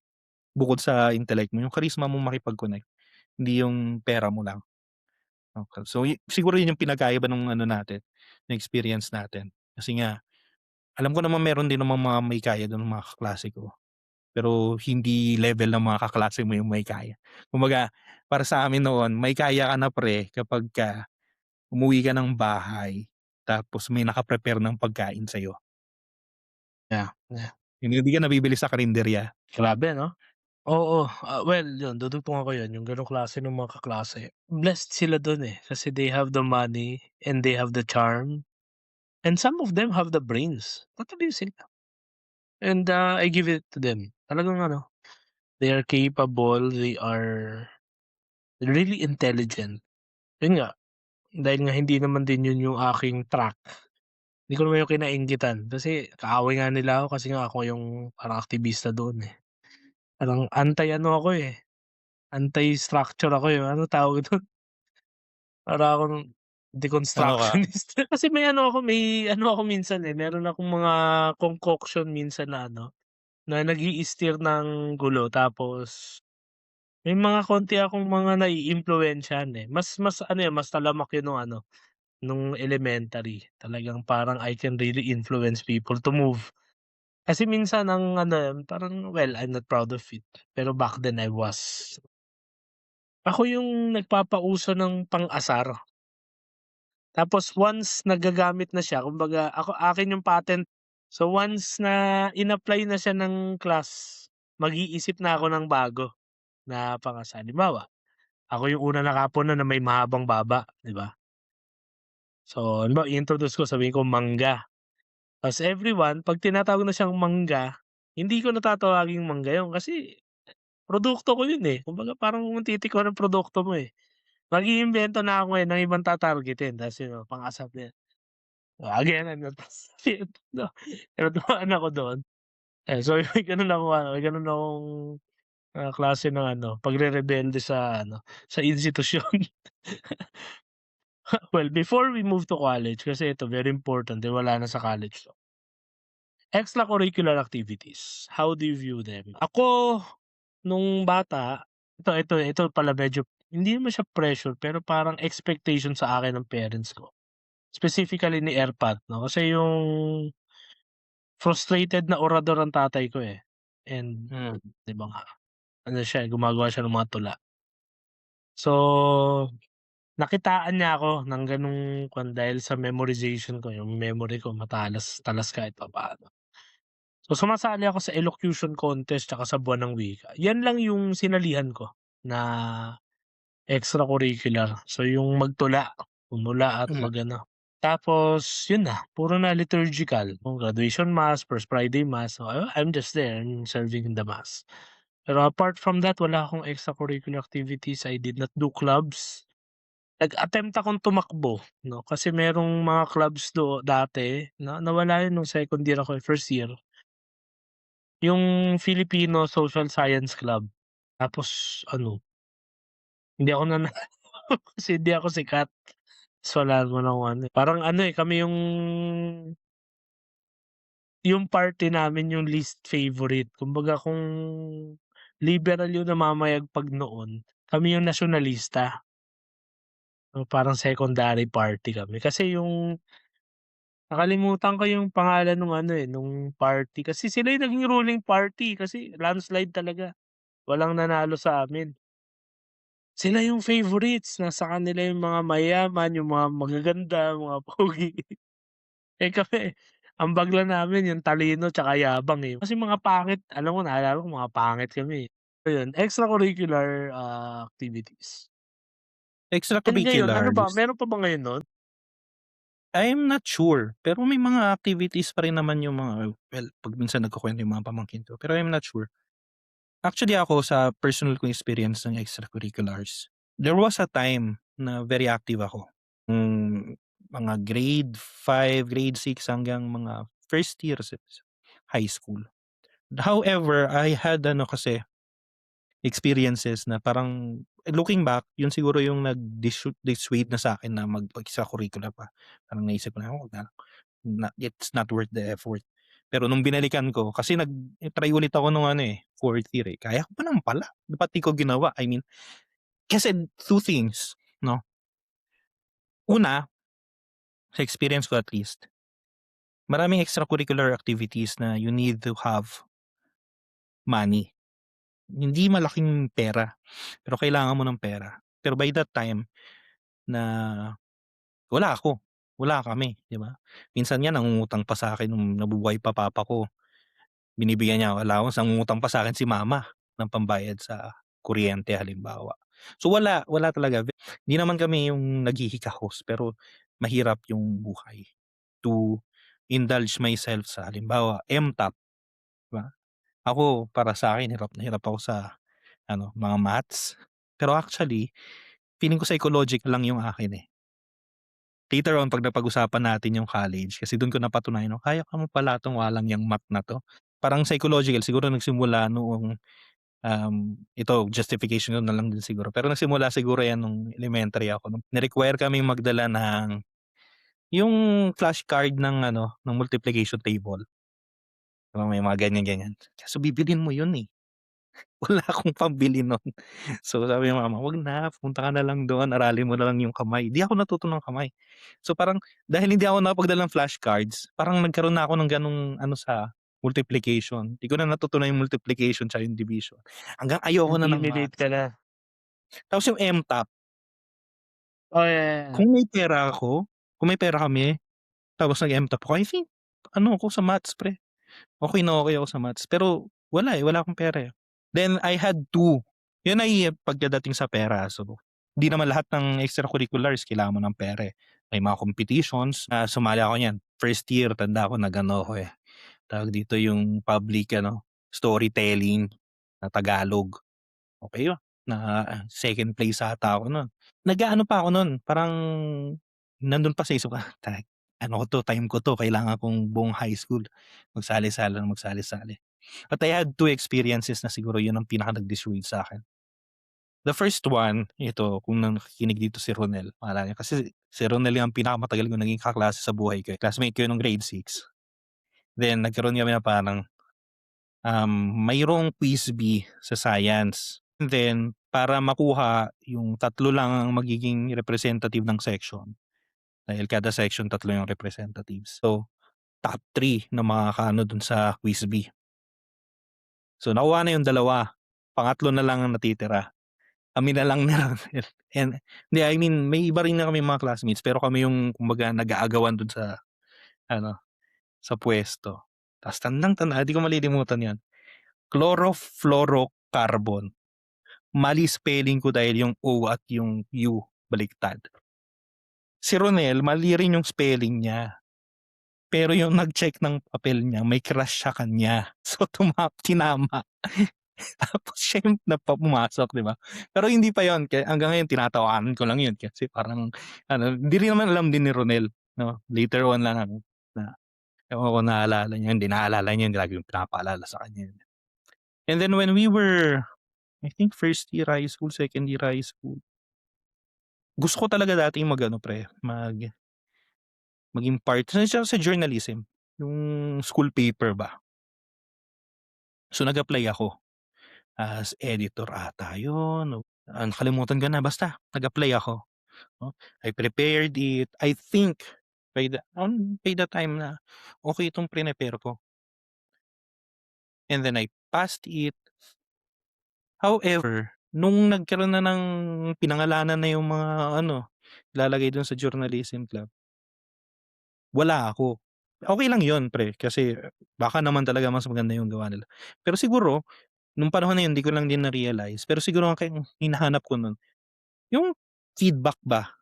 Bukod sa intellect mo, yung charisma mong makipag-connect, hindi yung pera mo lang. Okey, so siguro yun yung pinagkaiba nung ano natin, ng experience natin. Kasi nga, alam ko naman meron din namang mga may kaya dun mga kaklase ko, pero hindi level ng mga kaklase mo yung may kaya. Kumbaga, para sa amin noon, may kaya ka na pre kapagka umuwi ka ng bahay, tapos may naka-prepare ng pagkain sa'yo. yeah, yeah. Yung hindi ka nabibili sa karinderya. Grabe 'no? Oo, well yun dudugtungan ko yun, yung ganong klase ng mga kaklase, blessed sila dun, eh, kasi they have the money and they have the charm, and some of them have the brains, matalino sila, and, I give it to them. Talagang ano, they are capable, they are really intelligent. Yun nga, dahil nga hindi naman din yun yung aking track, hindi ko naman yung kinainggitan kasi kaaway nga nila ako kasi nga ako yung parang aktivista doon, eh. Parang anti-ano ako, eh, anti-structure ako, eh, ano tawag dun? Para akong Ano ka, deconstructionist. Kasi may ano ako minsan, eh, meron akong mga concoction minsan na ano, na nag-i-stir ng gulo tapos may mga konti akong mga naiimpluwensyahan, eh. Mas ano yun, mas talamak yun nung ano, nung elementary. Talagang parang I can really influence people to move. Kasi minsan ang ano, parang well, I'm not proud of it, pero back then I was. Ako yung nagpapauso ng pang-asar. Tapos once nagagamit na siya kumbaga akin yung patent. So once na in-apply na siya ng class, mag-iisip na ako ng bago na pang-asa. Halimbawa, ako yung una nakapuno na may mahabang baba, 'di ba? So halimbawa i-introduce ko sabihin ko mangga, tapos everyone 'pag tinatawag na siyang mangga, hindi ko na tatawaging mangga yun kasi produkto ko yun, eh. Kumbaga parang kung titik ko ng produkto mo, eh. Mag-iimbento na ako ngayon ng ibang ta-targetin ta's yun pang-ASAP na yan. Again ano ta's no, tinuturuan ako dun. So may gano'n akong ano, may gano'n akong, klase ng ano, pagrerebelde sa ano, sa institusyon. Well, before we move to college kasi ito very important dahil wala na sa college 'to. Extracurricular activities, how do you view them? Ako nung bata, ito pala medyo hindi naman siya pressure pero parang expectation sa akin ng parents ko. Specifically ni ERPAT 'no, kasi yung frustrated na orador ang tatay ko, eh, and Hmm, 'di ba nga, ano siya, gumagawa siya ng mga tula. So, nakitaan niya ako ng gano'ng dahil sa memorization ko, yung memory ko talas kahit papaano. So, sumasali ako sa elocution contest tsaka sa buwan ng wika. Yan lang yung sinalihan ko na extracurricular. So, yung magtula, humula at hmm. mag-ano. Tapos yun na, puro na liturgical, kung graduation mass, first Friday mass, so I'm just there, I'm serving the mass. Pero apart from that, wala akong extracurricular activities, I did not do clubs. Nag-attempt akong tumakbo 'no, kasi merong mga clubs dati na nawala yun nung second year ako, eh, first year. Yung Filipino Social Science Club. Tapos ano, hindi ako nanalo kasi hindi ako sikat. Ta's wala naman akong ano, eh, parang ano, eh, kami yung party namin yung least favorite. Kumbaga kung liberal yung namamayagpag noon, kami yung nasyonalista. So, parang secondary party kami. Kasi yung nakalimutan ko yung pangalan nung ano, eh, nung party kasi sila yung naging ruling party kasi landslide talaga, walang nanalo sa amin. Sila yung favorites, nasa kanila yung mga mayayaman, yung mga magaganda, mga pogi. Eh, kami ambag lang namin yung talino tsaka yabang, eh. Kasi mga pangit alam mo naalala ko mga pangit kami, eh. Ayun, extracurricular, activities. And ngayon ano ba, Extracurriculars, meron pa ba ngayon nun? I'm not sure, pero may mga activities pa rin naman yung mga well, 'pag minsan nagkukuwento yung mga pamangkin ko, pero I'm not sure. Actually ako sa personal kong experience ng extracurriculars, there was a time na very active ako. Mga grade 5 grade 6 hanggang mga first year sa high school. However, I had ano kasi, experiences na parang looking back, yun siguro yung dissuade na sa'kin na mag-extracurricular pa. Parang naisip ko na, "Oh, wag na it's not worth the effort." Pero nung binalikan ko kasi try ulit ako nung ano, eh, 4th year, eh, kaya ko pa naman pala, ba't di ko ginawa? I mean, kasi two things 'no. Una, sa experience ko at least, maraming extracurricular activities na you need to have money. Hindi malaking pera, pero kailangan mo ng pera. Pero by that time na wala ako, wala kami, 'di ba? Minsan nga nangungutang pa sa'kin nung nabubuhay pa papa ko. Binibigyan niya ako allowance, nangungutang pa sa'kin si mama ng pambayad sa kuryente halimbawa. So wala talaga. Hindi naman kami yung naghihikahos pero mahirap yung buhay to indulge myself sa halimbawa MTAP, 'di ba? Ako para sa'kin hirap na hirap ako sa ano, mga maths. Pero actually feeling ko psychological lang yung akin, eh. Later on 'pag napag-usapan natin yung college kasi dun ko napatunayan na kaya ko naman pala 'tong walang yang math na 'to. Parang psychological siguro nagsimula noong, ito justification ko na lang din siguro, pero nagsimula siguro 'yan nung elementary ako nung ni-require kaming magdala ng yung flashcard ng ano, ng multiplication table. May mga ganyan-ganyan. Kaso bibilhin mo yun, eh. Wala akong pambili nun. So, sabi ng mama, "Wag na, pumunta ka na lang doon, aralin mo na lang yung kamay." 'Di ako natuto ng kamay. So, parang dahil hindi ako nakapagdala ng flashcards, parang nagkaroon na ako ng gano'ng ano sa multiplication. 'Di ko na natutunan yung multiplication tsaka yung division. Hanggang ayoko na ng Intimidate ka maths. na? Tapos yung MTAP, Oh, yeah. kung may pera ako, kung may pera kami, tapos nag-MTAP ako, I think ano ako sa maths pre. Okey ako sa maths pero wala, eh, wala akong pera, eh. Then I had to, 'yun ay pagdating sa pera. So, hindi naman lahat ng extracurriculars kailangan mo ng pera, eh. May mga competitions na sumali ako niyan. First year tanda ko nag-ano ako, eh, tawag dito yung public ano, storytelling na Tagalog, okey yun. na second place ata ako nun. Nag-aano pa ako nun, parang nandun pa sa isip ko, ano ko 'to, time ko 'to, kailangan kong buong high school magsali-sali ng magsali-sali. At I had 2 experiences na siguro yun ang pinaka nag-dissuade sa'kin. The first one, ito kung nakikinig dito si Ronel, maalala niya kasi si Ronel yung pinakamatagal kong naging kaklase sa buhay ko, eh, classmate ko yun nung grade 6. Then nagkaroon kami na parang, mayroong quiz bee sa science. And then para makuha yung tatlo lang ang magiging representative ng section, dahil kada section tatlo yung representatives. So, top 3 na makakaano dun sa quiz bee. So nakuha na yung dalawa, pangatlo na lang ang natitira. Kami na lang ni Ronel and hindi, I mean may iba rin na kaming mga classmates pero kami yung kumbaga nag-aagawan dun sa ano, sa puwesto. Ta's tandang-tanda, di ko malilimutan 'yan, chlorofluorocarbon. Mali spelling ko dahil yung O at yung U baliktad. Si Ronel mali rin yung spelling niya, pero yung nag-check ng papel niya may crush sa kanya. So tinama. Tapos siya yung pumasok, 'di ba? Pero hindi pa yun, kaya hanggang ngayon tinatawanan ko lang yun kasi parang ano, hindi rin naman alam din ni Ronel 'no, later on lang ano na ewan ko naalala niya, hindi naalala niya yun, lagi kong pinapaalala sa kanya yun. And then when we were, I think first year high school, second year high school, gusto ko talaga dati mag-ano pre, maging part sa journalism, yung school paper ba. So nag-apply ako as editor ata yun, nakalimutan ko na, basta nag-apply ako. No? I prepared it. I think by the time na okay itong prepare ko. And then I passed it. However, nung nagkaroon na ng pinangalanan na yung mga ano, ilalagay dun sa journalism club, wala ako. Okay lang yun pre, kasi baka naman talaga mas maganda yung gawa nila. Pero siguro, nung panahon na yun, di ko lang din na-realize. Pero siguro ang hinahanap ko nun, yung feedback ba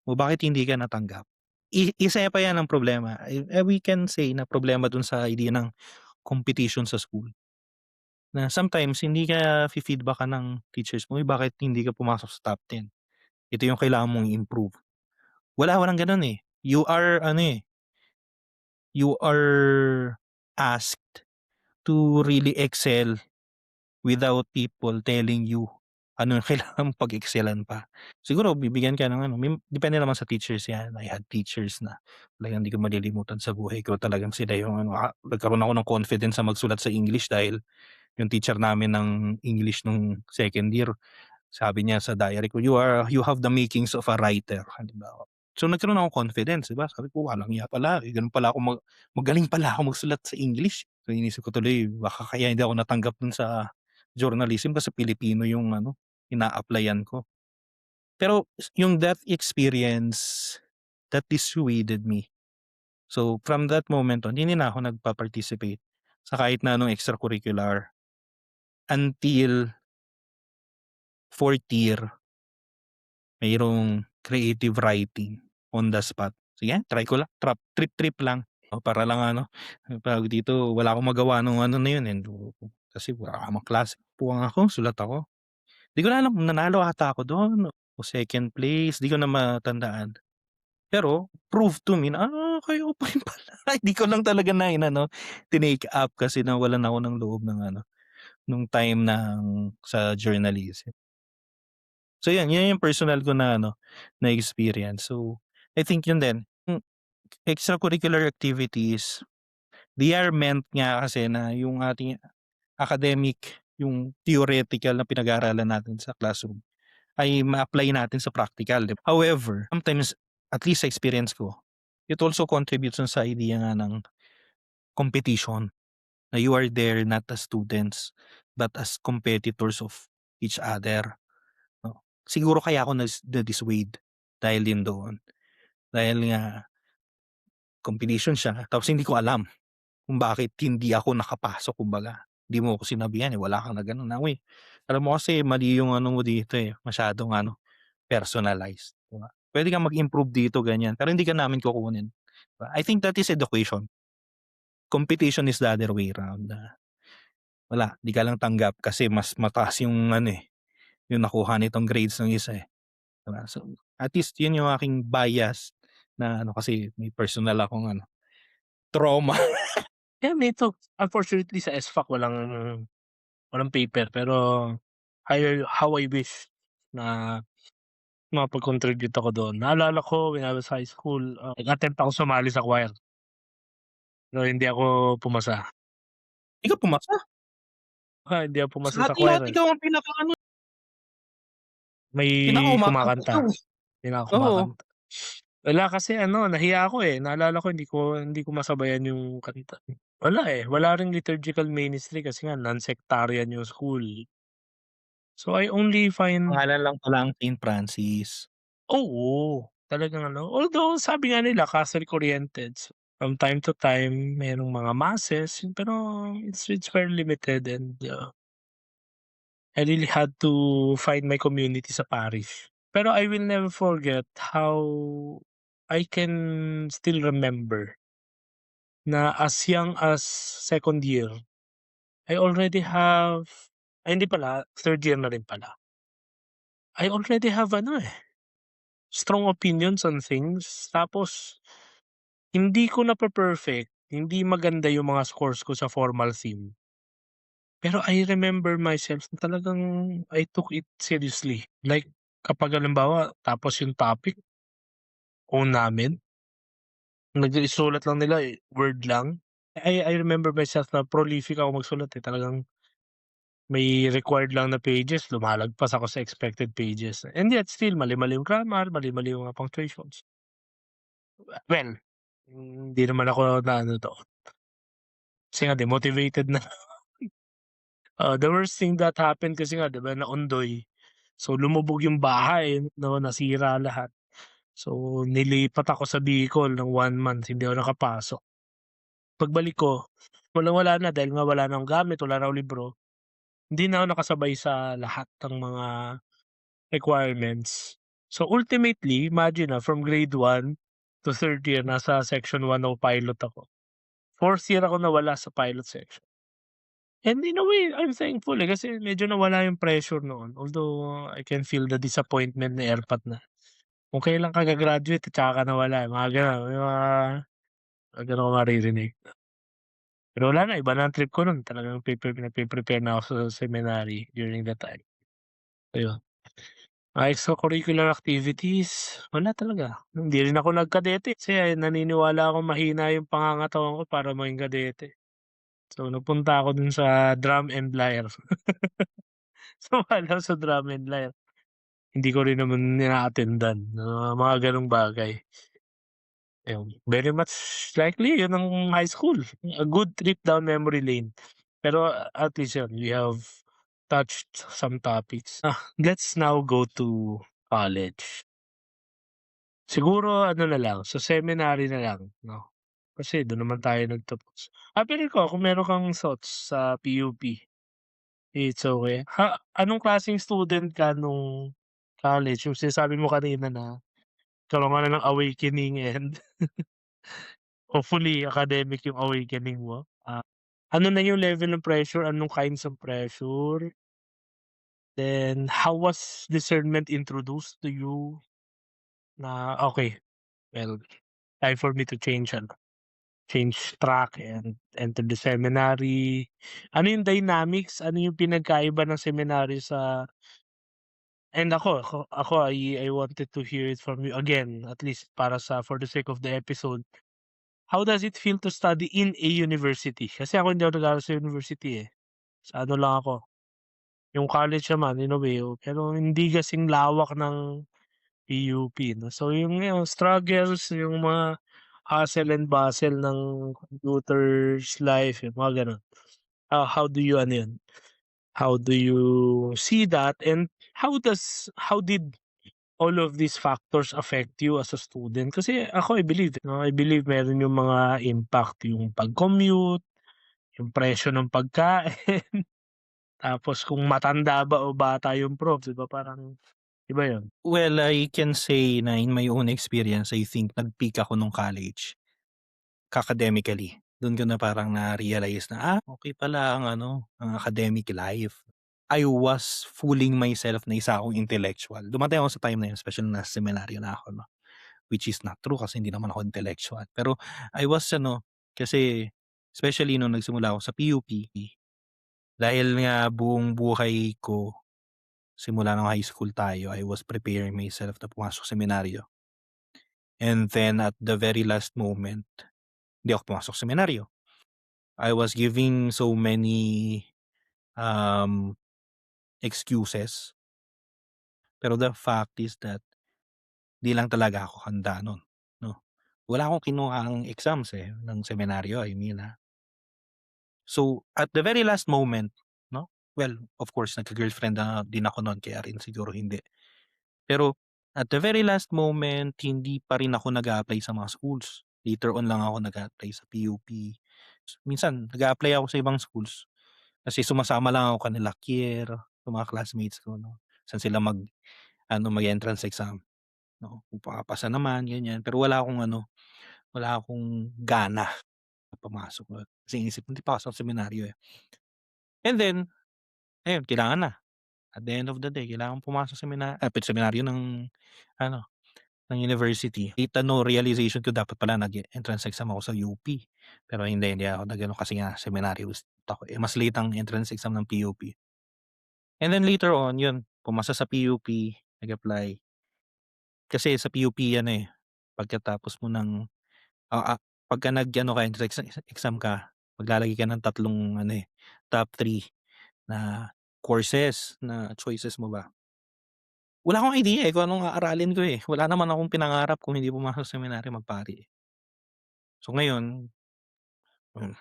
o bakit hindi ka natanggap. Isa pa yan ang problema. We can say na problema dun sa idea ng competition sa school. Na sometimes hindi ka feedback ka ng teachers mo, "Uy, bakit hindi ka pumasok sa top 10? Ito yung kailangan mong i-improve." Walang gano'n, eh. You are ano, eh, you are asked to really excel without people telling you ano yung kailangan mong pag-excelan pa. Siguro bibigyan ka ng ano, depende naman sa teachers 'yan. I had teachers na talagang hindi ko malilimutan sa buhay ko. Talagang sila yung ano, nagkaroon ako ng confidence sa magsulat sa English dahil yung teacher namin ng English nung second year, sabi niya sa diary ko, "You have the makings of a writer." Halimbawa. So nagkaroon akong confidence, 'di ba? Sabi ko, "Walang hiya pala, gano'n pala ako magaling pala ako magsulat sa English." So inisip ko tuloy baka kaya hindi ako natanggap dun sa journalism kasi Pilipino yung ano, ina-applyan ko. Pero yung that experience, that dissuaded me. So from that moment on, hindi na ako nagpa-participate sa kahit na anong extracurricular until 4th year, mayroong creative writing on the spot. Sige, try ko lang, trip-trip lang. Para lang ano, tawag dito, wala akong magawa nung ano na yun, eh, kasi wala namang klase. Puwang ako, sulat ako. Di ko na alam kung nanalo ata ako dun o second place, di ko na matandaan. Pero prove to me na, kaya ko pa rin pala. Hindi ko lang talaga na inano, tinake up kasi nawalan ako ng loob ng ano, nung time ng sa journalism. So yun yung personal ko na ano, na experience. So, I think yun din, extracurricular activities, they are meant nga kasi na yung ating academic, yung theoretical na pinag-aaralan natin sa classroom ay ma-apply natin sa practical, 'di ba? However, sometimes, at least sa experience ko, it also contributes dun sa idea nga ng competition, na you are there not as students, but as competitors of each other, 'no? Siguro kaya ako na-dissuade dahil din doon. Dahil nga competition siya tapos hindi ko alam kung bakit hindi ako nakapasok kumbaga. Hindi mo ako sinabihan, eh, wala kang nag-ano na, "Uy, alam mo kasi mali yung ano mo dito, eh, masyadong ano, personalized." 'Di ba? Puwede kang mag-improve dito ganyan, pero hindi ka namin kukunin. 'Di ba? I think that is education. Competition is the other way round na wala, 'di ka lang tanggap kasi mas mataas yung ano, eh, yung nakuha nitong grades ng isa, eh, 'di ba? So, at least yun yung aking bias na ano, kasi may personal akong ano, trauma. Yeah, me too. Unfortunately sa SFAC walang paper pero how I wish na makapag-contribute ako dun. Naalala ko when I was high school, nag-attempt ako sumali sa choir, pero hindi ako pumasa. Ikaw pumasa? Hindi ako Sa pumasa sa choir, hati-hati eh. ikaw ang pinaka-ano, May pinaka-umakanta ikaw, kumakanta, eh. hindi na ako Oo. kumakanta. Wala kasi nahiya ako, eh. Naalala ko hindi ko masabayan yung kanta. Wala, eh, wala ring liturgical ministry kasi nga non-sectarian yung school. So I only find Pangalan lang pala ang Saint Francis. Oo, talagang although sabi nga nila Catholic oriented, so from time to time merong mga masses pero it's very limited and, I really had to find my community sa parish. Pero I will never forget how I can still remember na as young as second year, I already have hindi pala, third year na rin pala. I already have strong opinions on things tapos hindi ko nape-perfect, hindi maganda yung mga scores ko sa formal theme. Pero I remember myself na talagang I took it seriously. Like kapag halimbawa tapos yung topic, own namin, isulat lang nila, word lang. I remember myself na prolific ako magsulat, talagang may required lang na pages, lumalagpas ako sa expected pages. And yet still mali-mali yung grammar, mali-mali yung mga punctuations. Well, hindi naman ako naano doon, kasi nga demotivated na. The worst thing that happened kasi nga 'di ba naundoy. So lumubog yung bahay nasira lahat. So nilipat ako sa Bicol ng 1 month, hindi ako nakapasok. Pagbalik ko, walang-wala na dahil nga wala na akong gamit, wala na akong libro. Hindi na ako nakasabay sa lahat ng mga requirements. So ultimately, imagine, from grade 1 to third year nasa section 1 of pilot ako. Fourth year ako nawala sa pilot section. And in a way, I'm thankful, kasi medyo nawala yung pressure noon. Although I can feel the disappointment na airpat na. Kung kailan ka ga-graduate at saka ka nawala, mga gano'n. Mga gano'n ko maririnig. Pero wala na, iba na ang trip ko nun. Talagang nagpe-prepare na ako sa seminary during that time. Ayun. Extracurricular activities, wala talaga. Hindi rin ako nag-kadete kasi naniniwala akong mahina yung pangangatawan ko para maging kadete. So nagpunta ako dun sa drum and lyre. Sumali ako sa drum and lyre. Hindi ko rin naman ina-attendan, mga gano'ng bagay. Ayun, very much likely yun ang high school, a good trip down memory lane. Pero at least yun, we have touched some topics. Let's now go to college. Siguro na lang, sa seminary na lang 'no, kasi dun naman tayo nagtapos. Pero ikaw kung meron kang thoughts sa PUP, it's okey. Anong klaseng student ka nung college? Yung sinasabi mo kanina na nagkaroon ka na ng awakening and hopefully academic yung awakening mo. Ano na yung level ng pressure, anong kinds of pressure? Then how was discernment introduced to you na, "Okey, well, time for me to change track and enter the seminary." Ano yung dynamics, ano yung pinagkaiba ng seminary and ako I wanted to hear it from you again, at least for the sake of the episode. How does it feel to study in a university? Kasi ako hindi ako nag-aaral sa university, eh. Sa lang ako, yung college naman in a way, pero hindi kasing lawak ng PUP 'no. So yung struggles, yung mga hustle and bustle ng computer's life, yung mga gano'n. How do you yun, how do you see that and how did all of these factors affect you as a student? Kasi ako I believe meron yung mga impact, yung pag-commute, yung presyo ng pagkain, tapos kung matanda ba o bata yung prof, 'di ba parang iba yun. Well, I can say na in my own experience, I think nag-peak ako nung college, academically. Dun ko na parang na-realize na, okey pala ang ano, ang academic life. I was fooling myself na isa akong intellectual. Dumating ako sa time na yun, especially na nasa seminaryo na ako 'no, which is not true kasi hindi naman ako intellectual. Pero I was ano, kasi especially nung nagsimula ako sa PUP, dahil nga buong buhay ko simula nung high school tayo, I was preparing myself na pumasok seminaryo. And then at the very last moment, hindi ako pumasok seminaryo. I was giving so many, um, excuses, pero the fact is that 'di lang talaga ako handa nun, 'no. Wala akong kinuhang exams, eh, ng seminaryo, I mean, So, at the very last moment, 'no, well, of course nagka-girlfriend na din ako nun kaya rin siguro hindi. Pero at the very last moment, hindi pa rin ako nag-a-apply sa mga schools. Later on lang ako nag-a-apply sa PUP. Minsan nag-a-apply ako sa ibang schools kasi sumasama lang ako kanila Kier, yung mga classmates ko 'no, saan sila mag-ano, mag-entrance exam, 'no, kung papasa naman ganyan. Pero wala akong gana na pumasok nun kasi iniisip ko, "Hindi pa ako sa seminaryo, eh." And then ayun, kailangan na. At the end of the day, kailangan pumasok seminaryo ng ano, ng university. Late ano, realization ko dapat pala nag-entrance exam ako sa UP. Pero hindi ako nag-ano kasi nga seminaryo ako, eh, mas late ang entrance exam ng PUP. And then later on, yun, pumasa sa PUP, nag-apply. Kasi sa PUP ano, eh, pagkatapos mo ng pagka nag-ano ka, entrance exam ka, maglalagay ka ng tatlong ano, eh, top 3 na courses na choices mo ba. Wala akong idea, eh, kung anong aaralin ko, eh. Wala naman akong pinangarap kung hindi pumasok sa seminaryo magpari, eh. So ngayon,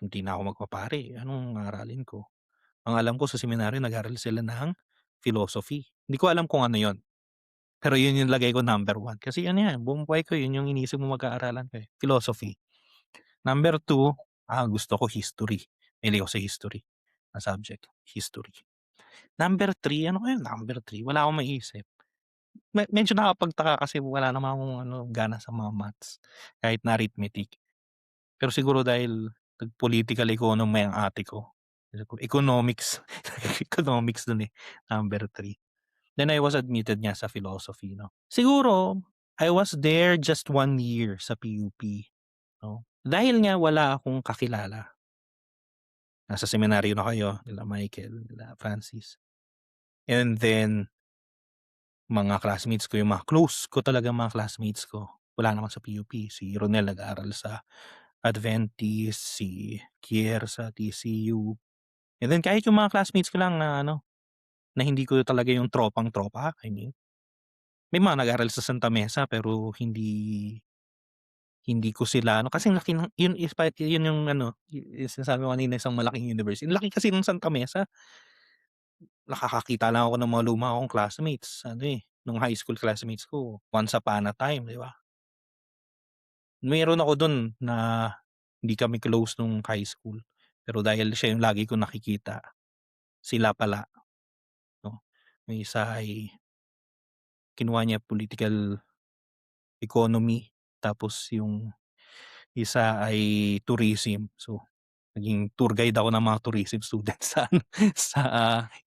hindi na ako magpapari, anong aaralin ko? Ang alam ko sa seminaryo nag-aaral sila ng philosophy. Hindi ko alam kung ano yon, pero yun yung lagay ko number 1 kasi ano yan, buong buhay ko yun yung iniisip mo mag-aaralan ko, eh, philosophy. Number 2, gusto ko history, mahilig ako sa history na subject, history. Number 3, ano kaya number 3? Wala akong maisip. Medyo nakakapagtaka kasi wala naman akong ano, gana sa mga maths, kahit na arithmetic. Pero siguro dahil nag-political economy ang ate ko, sabi ko economics, economics dun, eh, number 3. Then I was admitted nga sa philosophy 'no. Siguro I was there just 1 year sa PUP 'no, dahil nga wala akong kakilala. Nasa seminaryo na kayo, nila Michael, nila Francis, and then mga classmates ko, yung mga close ko talagang mga classmates ko, wala naman sa PUP. Si Ronel nag-aaral sa Adventist, si Kier sa TCU, and then kahit yung mga classmates ko lang na ano, na hindi ko talaga yung tropang-tropa, I mean, may mga nag-aaral sa Santa Mesa pero hindi hindi ko sila ano, kasi ang laki ng yun is pa yun yung ano, yung sinasabi ko kanina isang malaking university. Ang laki kasi ng Santa Mesa, nakakakita lang ako ng mga luma kong classmates ano, eh, nung high school classmates ko once upon a time, 'di ba? Meron ako dun na hindi kami close nung high school, pero dahil siya yung lagi kong nakikita, sila pala 'no. Yung isa ay kinuha niya political economy, tapos yung isa ay tourism. So, naging tour guide ako ng mga tourism students sa ano, sa,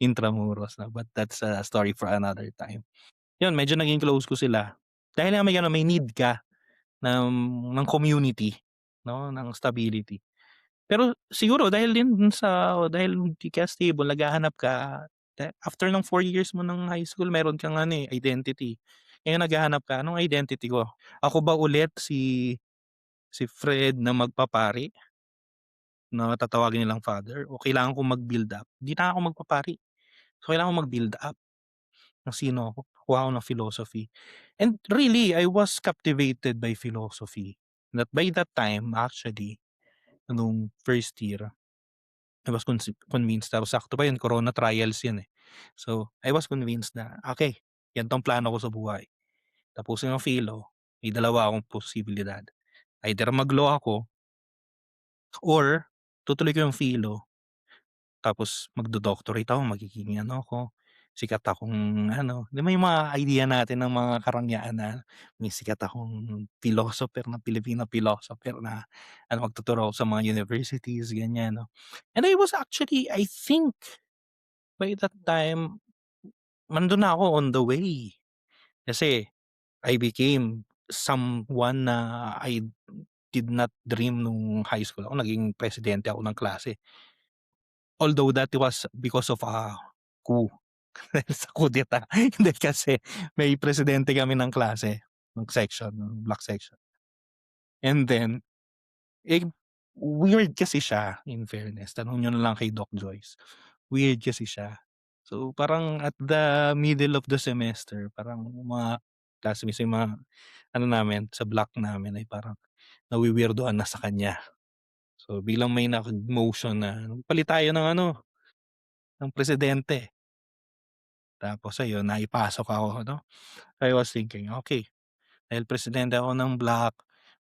Intramuros na, but that's a story for another time. Yun, medyo naging close ko sila dahil nga may ano, may need ka ng community 'no, ng stability. Pero siguro dahil din dun dahil hindi ka stable, naghahanap ka after ng 4 years mo ng high school meron kang ano, eh, identity. Ngayon naghahanap ka, anong identity ko? Ako ba ulit si Fred na magpapari, na tatawagin nilang father, o kailangan kong mag-build up? Hindi na ako magpapari. So, kailangan kong mag-build up ng sino ako, kuha ako ng philosophy. And really, I was captivated by philosophy. That by that time actually, nung first year, I was convinced, tapos sakto pa yun corona trials yun, eh. So, I was convinced na, "Okey, ganito ang plano ko sa buhay. Tapusin ang philo, may dalawa akong posibilidad. Either mag-law ako or tutuloy ko yung philo tapos magdo-doctorate ako, magiging ano ako, sikat akong ano." 'Di ba yung mga idea natin ng mga karangyaan na may sikat akong philosopher na Filipino philosopher na ano, magtuturo ako sa mga universities, ganyan 'no. And I was actually, I think by that time, nandun na ako on the way. Kasi I became someone na I did not dream nung high school ako, naging presidente ako ng klase. Although that was because of a coup, dahil sa kudeta. Hindi kasi may presidente kami ng klase, ng section, ng block section. And then, eh, weird kasi siya in fairness, tanong niyo na lang kay Doc Joyce. Weird kasi siya. So, parang at the middle of the semester, parang yung mga classmates, yung mga ano namin, sa block namin ay parang nawi-weirduhan na sa kanya. So, biglang may nag-motion na, "Palit tayo ng ano, ng presidente." Tapos ayun, naipasok ako 'no. I was thinking, "Okey, dahil presidente ako ng block,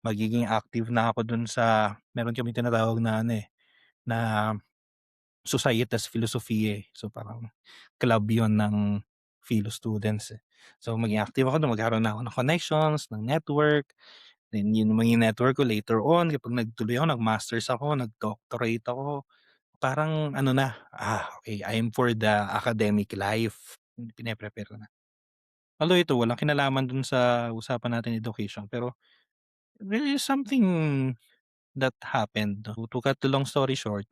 magiging active na ako dun sa" meron kaming tinatawag na ano, na Societas Filosoffiae. So, parang club yon ng Philo students, eh. So, maging active ako dun, magkakaroon na ako ng connections, ng network. Then yun maging network ko later on kapag nagtuloy ako, nag-masters ako, nag-doctorate ako, parang ano na, okey, I am for the academic life. Pine-prepare ko na. Although ito walang kinalaman dun sa usapan natin education, pero there is something that happened. To cut the long story short,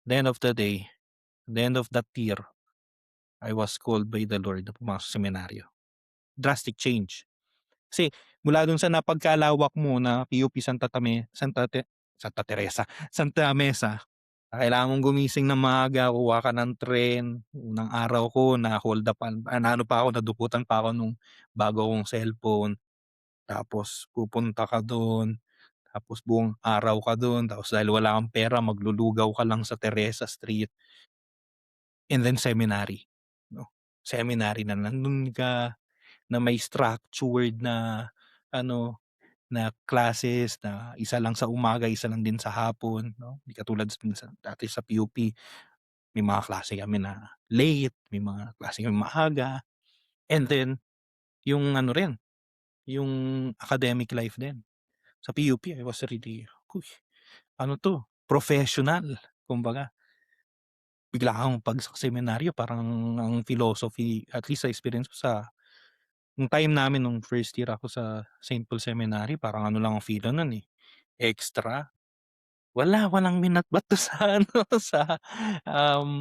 the end of the day, the end of that year, I was called by the Lord na pumasok sa seminaryo. Drastic change. Kasi mula dun sa napagkalawak mo na PUP Santa Teresa, Santa Mesa, kailangan mong gumising ng maaga, kukuha ka ng tren, unang araw ko na-hold up-an naano pa ako, nadukutan pa ako nung bago kong cellphone. Tapos pupunta ka dun, tapos buong araw ka dun, tapos dahil wala kang pera maglulugaw ka lang sa Teresa Street. And then seminary, 'no? Seminary na nandun ka, na may structured na ano, na classes na isa lang sa umaga, isa lang din sa hapon, 'no? Di katulad sa dati sa PUP, may mga klase kami na late, may mga klase kami maaga, and then yung ano rin, yung academic life din. Sa PUP I was really, uy, ano 'to, professional kumbaga. Bigla kang bagsak seminaryo parang ang philosophy, at least sa experience ko sa nung time namin nung first year ako sa St. Paul Seminary, parang ano lang ang feel nun, eh, extra. Walang minatbat sa ano, um,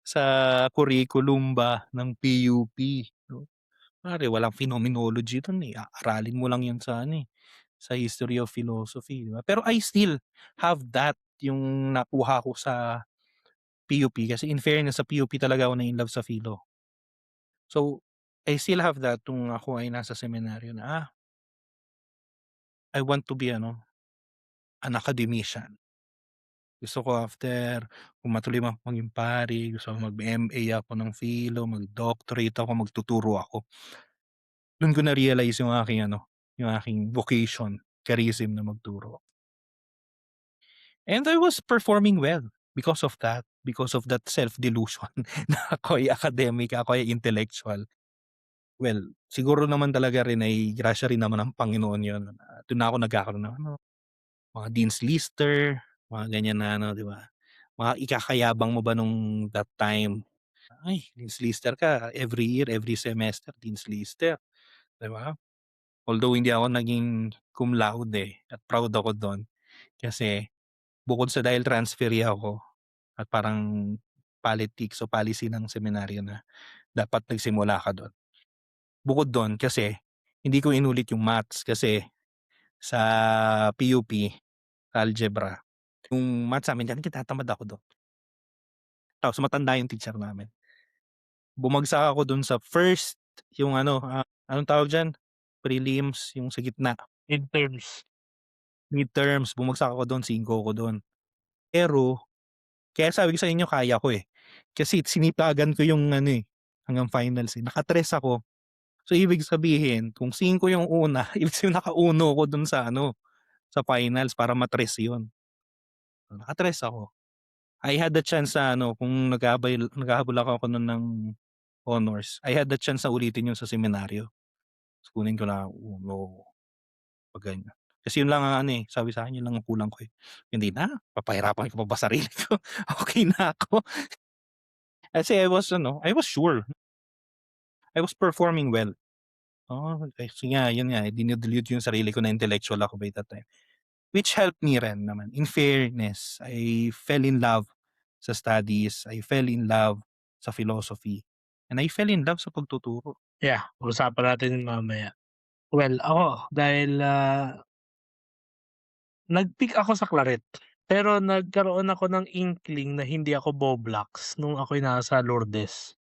sa curriculum ba ng PUP 'no. Kunwari walang phenomenology dun, eh, aaralin mo lang yun sa ano, eh, sa history of philosophy, 'di ba? Pero I still have that, yung nakuha ko sa PUP, kasi in fairness sa PUP talaga ako na-inlove sa philo. So, I still have that nung ako ay nasa seminaryo na, I want to be ano, an academician. Gusto ko after kung matuloy man akong maging pari, gusto ko mag-MA ako ng philo, mag-doctorate ako, magtuturo ako. Dun ko na-realize yung aking ano, yung aking vocation, charism na magturo. And I was performing well because of that self-delusion na ako ay academic, ako ay intellectual. Well, siguro naman talaga rin ay grasya rin naman ng Panginoon yun, dun na ako nagkakaroon ng ano, mga Dean's Lister, mga ganyan na ano, 'di ba? Mga ikakayabang mo ba nung that time, ay Dean's Lister ka every year, every semester Dean's Lister, 'di ba? Although hindi ako naging cum laude at proud ako dun, kasi bukod sa dahil transferee ako at parang politics o policy ng seminaryo na dapat nagsimula ka dun. Bukod dun kasi hindi ko inulit yung maths kasi sa PUP, algebra, yung maths sa'min diyan tinatamad ako dun. Tapos matanda yung teacher namin. Bumagsak ako dun sa first, yung ano, anong tawag diyan? Prelims, yung sa gitna, Midterms. midterms, bumagsak ako dun, 5 ako dun. Pero kaya sabi ko sa inyo kaya ko, eh, kasi sinipagan ko yung ano, eh, hanggang finals, eh, naka-tres ako. So, ibig sabihin kung 5 yung una, ibig sabihin naka-uno ako dun sa ano, sa finals para ma-tres yun. Naka-tres ako. I had the chance na ano, kung naghahabol ako nun ng honors, I had the chance na ulitin yun sa seminaryo. Ta's kunin ko na uno, 'pag ganyan. Kasi yun lang ang ano, eh, sabi sa'kin yun lang ang kulang ko, eh. Hindi na, papahirapan ko pa ba sarili ko, okey na ako. Kasi I was sure, I was performing well. Kasi nga yun nga, dino-delude yung sarili ko na intellectual ako by that time. Which helped me rin naman. In fairness, I fell in love sa studies, I fell in love sa philosophy, and I fell in love sa pagtuturo. Yeah, usapan natin yun mamaya. Well, ako dahil, nag-pick ako sa claret, pero nagkaroon ako ng inkling na hindi ako Boblox nung ako'y nasa Lourdes.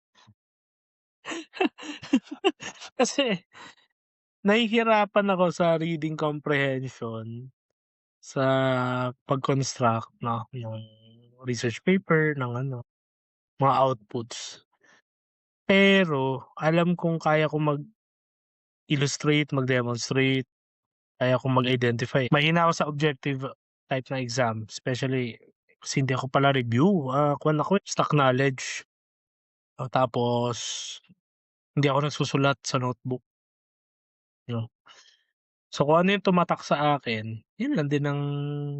Kasi nahihirapan ako sa reading comprehension, sa pag-construct 'no, yung research paper ng ano, mga outputs. Pero alam kong kaya kong mag-illustrate, mag-demonstrate, kaya kong mag-identify. Mahina ako sa objective type na exam, especially kasi hindi ako pala review, kuwan ako, stock knowledge. Tapos hindi ako nagsusulat sa notebook, 'no. So, kung ano yung tumatak sa akin, yun lang din ang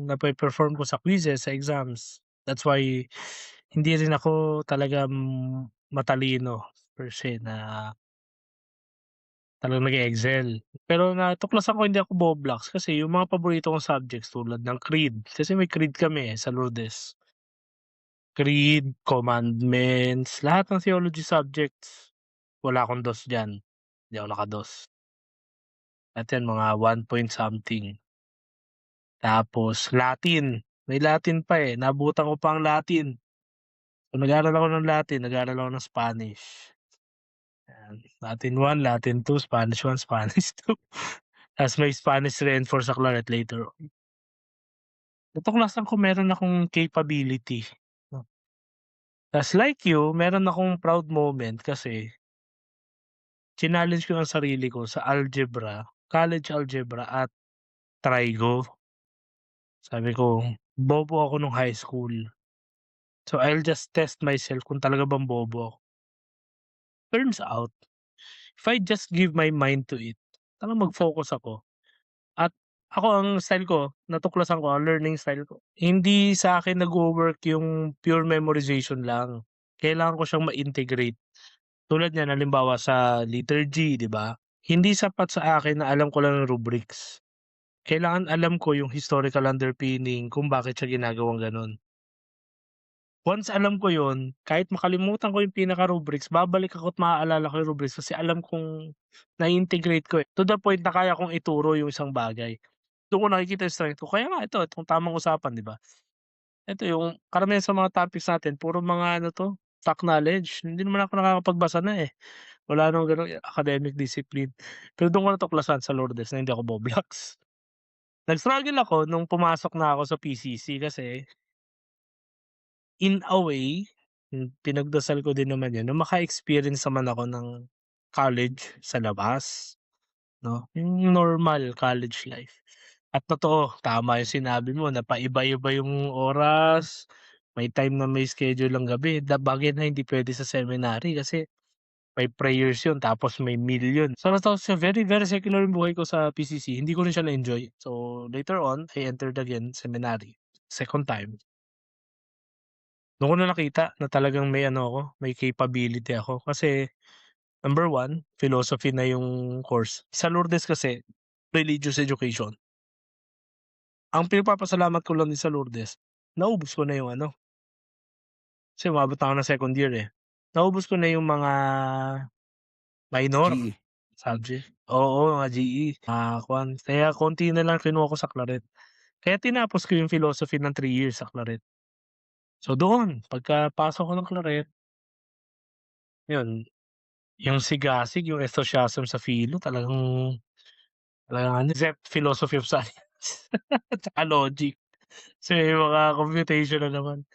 nape-perform ko sa quizzes, sa exams. That's why hindi rin ako talaga matalino per se na talagang nag-e-excel. Pero natuklasan ko hindi ako Boblox kasi yung mga paborito kong subjects tulad ng creed, kasi may creed kami, sa Lourdes. Creed, commandments, lahat ng theology subjects, wala akong dos diyan, hindi ako naka-dos. Lahat yan mga 1 point something. Tapos Latin, may Latin pa, naabutan ko pa ang Latin. So, nag-aral ako ng Latin, nag-aral ako ng Spanish, yan. Latin 1, Latin 2, Spanish 1, Spanish 2. Ta's may Spanish reinforce sa claret later on. Natuklasan ko meron akong capability, 'no. Ta's like you, meron akong proud moment kasi chinallenge ko ang sarili ko sa algebra, college algebra at trigo. Sabi ko, bobo ako nung high school. So, I'll just test myself kung talaga bang bobo ako. Turns out, if I just give my mind to it, talagang mag-focus ako at ako ang style ko, natuklasan ko, ang learning style ko, hindi sa akin nagwo-work yung pure memorization lang. Kailangan ko siyang ma-integrate. Tulad niyan halimbawa sa liturgy, 'di ba? Hindi sapat sa akin na alam ko lang yung rubrics. Kailangan alam ko yung historical underpinning kung bakit siya ginagawang gano'n. Once alam ko yun, kahit makalimutan ko yung pinaka-rubrics, babalik ako't maaalala ko yung rubrics kasi alam kong na-integrate ko, to the point na kaya kong ituro yung isang bagay. Dun ko nakikita yung strength ko. Kaya nga ito, itong tamang usapan, 'di ba? Ito yung karamihan sa mga topics natin puro mga ano 'to, stock knowledge. Hindi naman ako nakakapagbasa na, wala namang gano'ng academic discipline. Pero dun ko natuklasan sa Lourdes na hindi ako Boblox. Nag-struggle ako nung pumasok na ako sa PCC kasi in a way, pinagdasal ko din naman 'yun na maka-experience naman ako ng college sa labas, 'no, yung normal college life. At totoo, tama yung sinabi mo na paiba-iba yung oras, may time na may schedule ang gabi, bagay na hindi puwede sa seminary kasi may prayers 'yun tapos may meal 'yun. So, natapos siya very, very secular yung buhay ko sa PCC, hindi ko rin siya na-enjoy. So, later on, I entered again seminary, second time. Dun ko na nakita na talagang may ano ako, may capability ako kasi number one, philosophy na yung course. Sa Lourdes kasi religious education. Ang pinagpapasalamat ko lang din sa Lourdes, naubos ko na yung ano, kasi umabot na ako ng second year, Naubos ko na yung mga minor GE. subject. Oo, mga GE, kuwan. Kaya konti na lang kinuha ko sa Claret. Kaya tinapos ko yung philosophy ng 3 years sa Claret. So doon, pagkapasok ko ng Claret, yun, yung sigasig, yung enthusiasm sa philo talagang talagang ano, except philosophy of science tsaka logic. So yung mga computation na naman.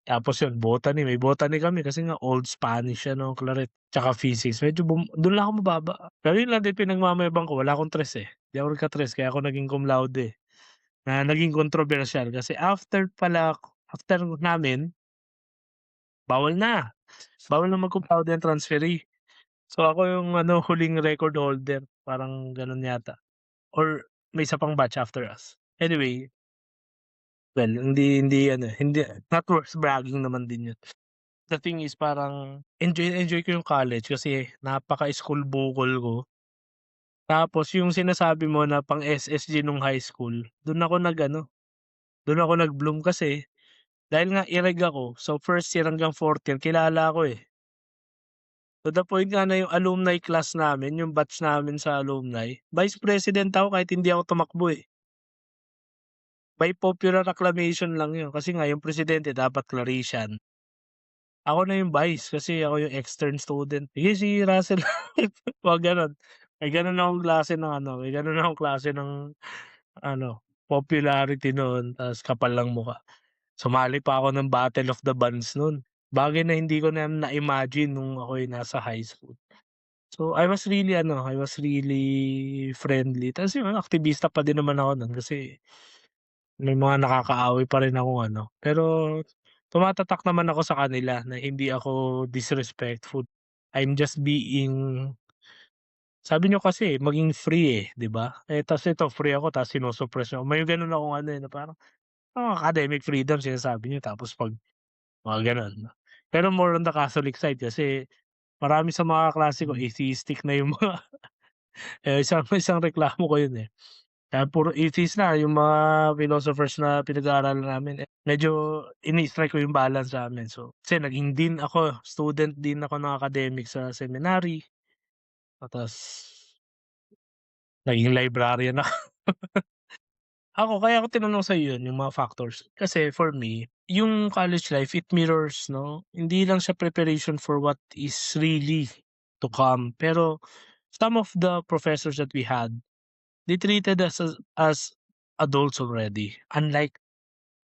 Tapos yun botany, may botany kami kasi nga old Spanish siya nung Claret, tsaka physics medyo dun lang ako mababa. Pero yun lang din pinagmamayabang ko wala akong tres, di ako nagka-tres kaya ako naging cum laude, na naging kontrobersyal kasi after namin bawal na, bawal na mag-cum laude ang transferee. So ako yung ano huling record holder, parang ganon yata or may isa pang batch after us. Anyway, well hindi hindi ano, hindi not worth bragging naman din yun. the thing is parang enjoy na enjoy ko yung college kasi napaka-school bukol ko. Tapos yung sinasabi mo na pang SSG nung high school, dun ako nag-bloom kasi dahil nga ireg ako, so first year hanggang fourth year kilala ako, eh. To the point nga na yung alumni class namin, yung batch namin sa alumni, vice president ako kahit hindi ako tumakbo, eh. By popular acclamation lang yun kasi nga yung presidente dapat Clarician. Ako na yung vice kasi ako yung extern student. Sige si Russell mga gano'n. May gano'n akong klase ng ano, popularity noon ta's kapal ng mukha. Sumali pa ako ng Battle of the Bands nun, bagay na hindi ko na na-imagine nung ako'y nasa high school. So, I was really friendly ta's yun aktibista pa din naman ako nun kasi may mga nakakaaway pa rin akong ano, pero tumatatak naman ako sa kanila na hindi ako disrespectful. I'm just being sabi niyo kasi maging free, eh, 'di ba? Eh, ta's ito free ako ta's sino-suppress niyo may gano'n akong ano, eh, na parang, academic freedom sinasabi niyo tapos 'pag mga gano'n. Pero more on the Catholic side kasi marami sa mga kaklase ko atheistic na yung mga isang isang reklamo ko yun, eh. Kaya puro atheist na yung mga philosophers na pinag-aaralan namin, eh, medyo ini-strike ko yung balance sa'min. So, kasi naging dean ako, student dean ako ng academic sa seminary, ta's naging librarian ako. Kaya ko tinanong sa'yo yun, yung mga factors. Kasi for me, yung college life it mirrors 'no, hindi lang siya preparation for what is really to come. Pero some of the professors that we had, they treated us as adults already. Unlike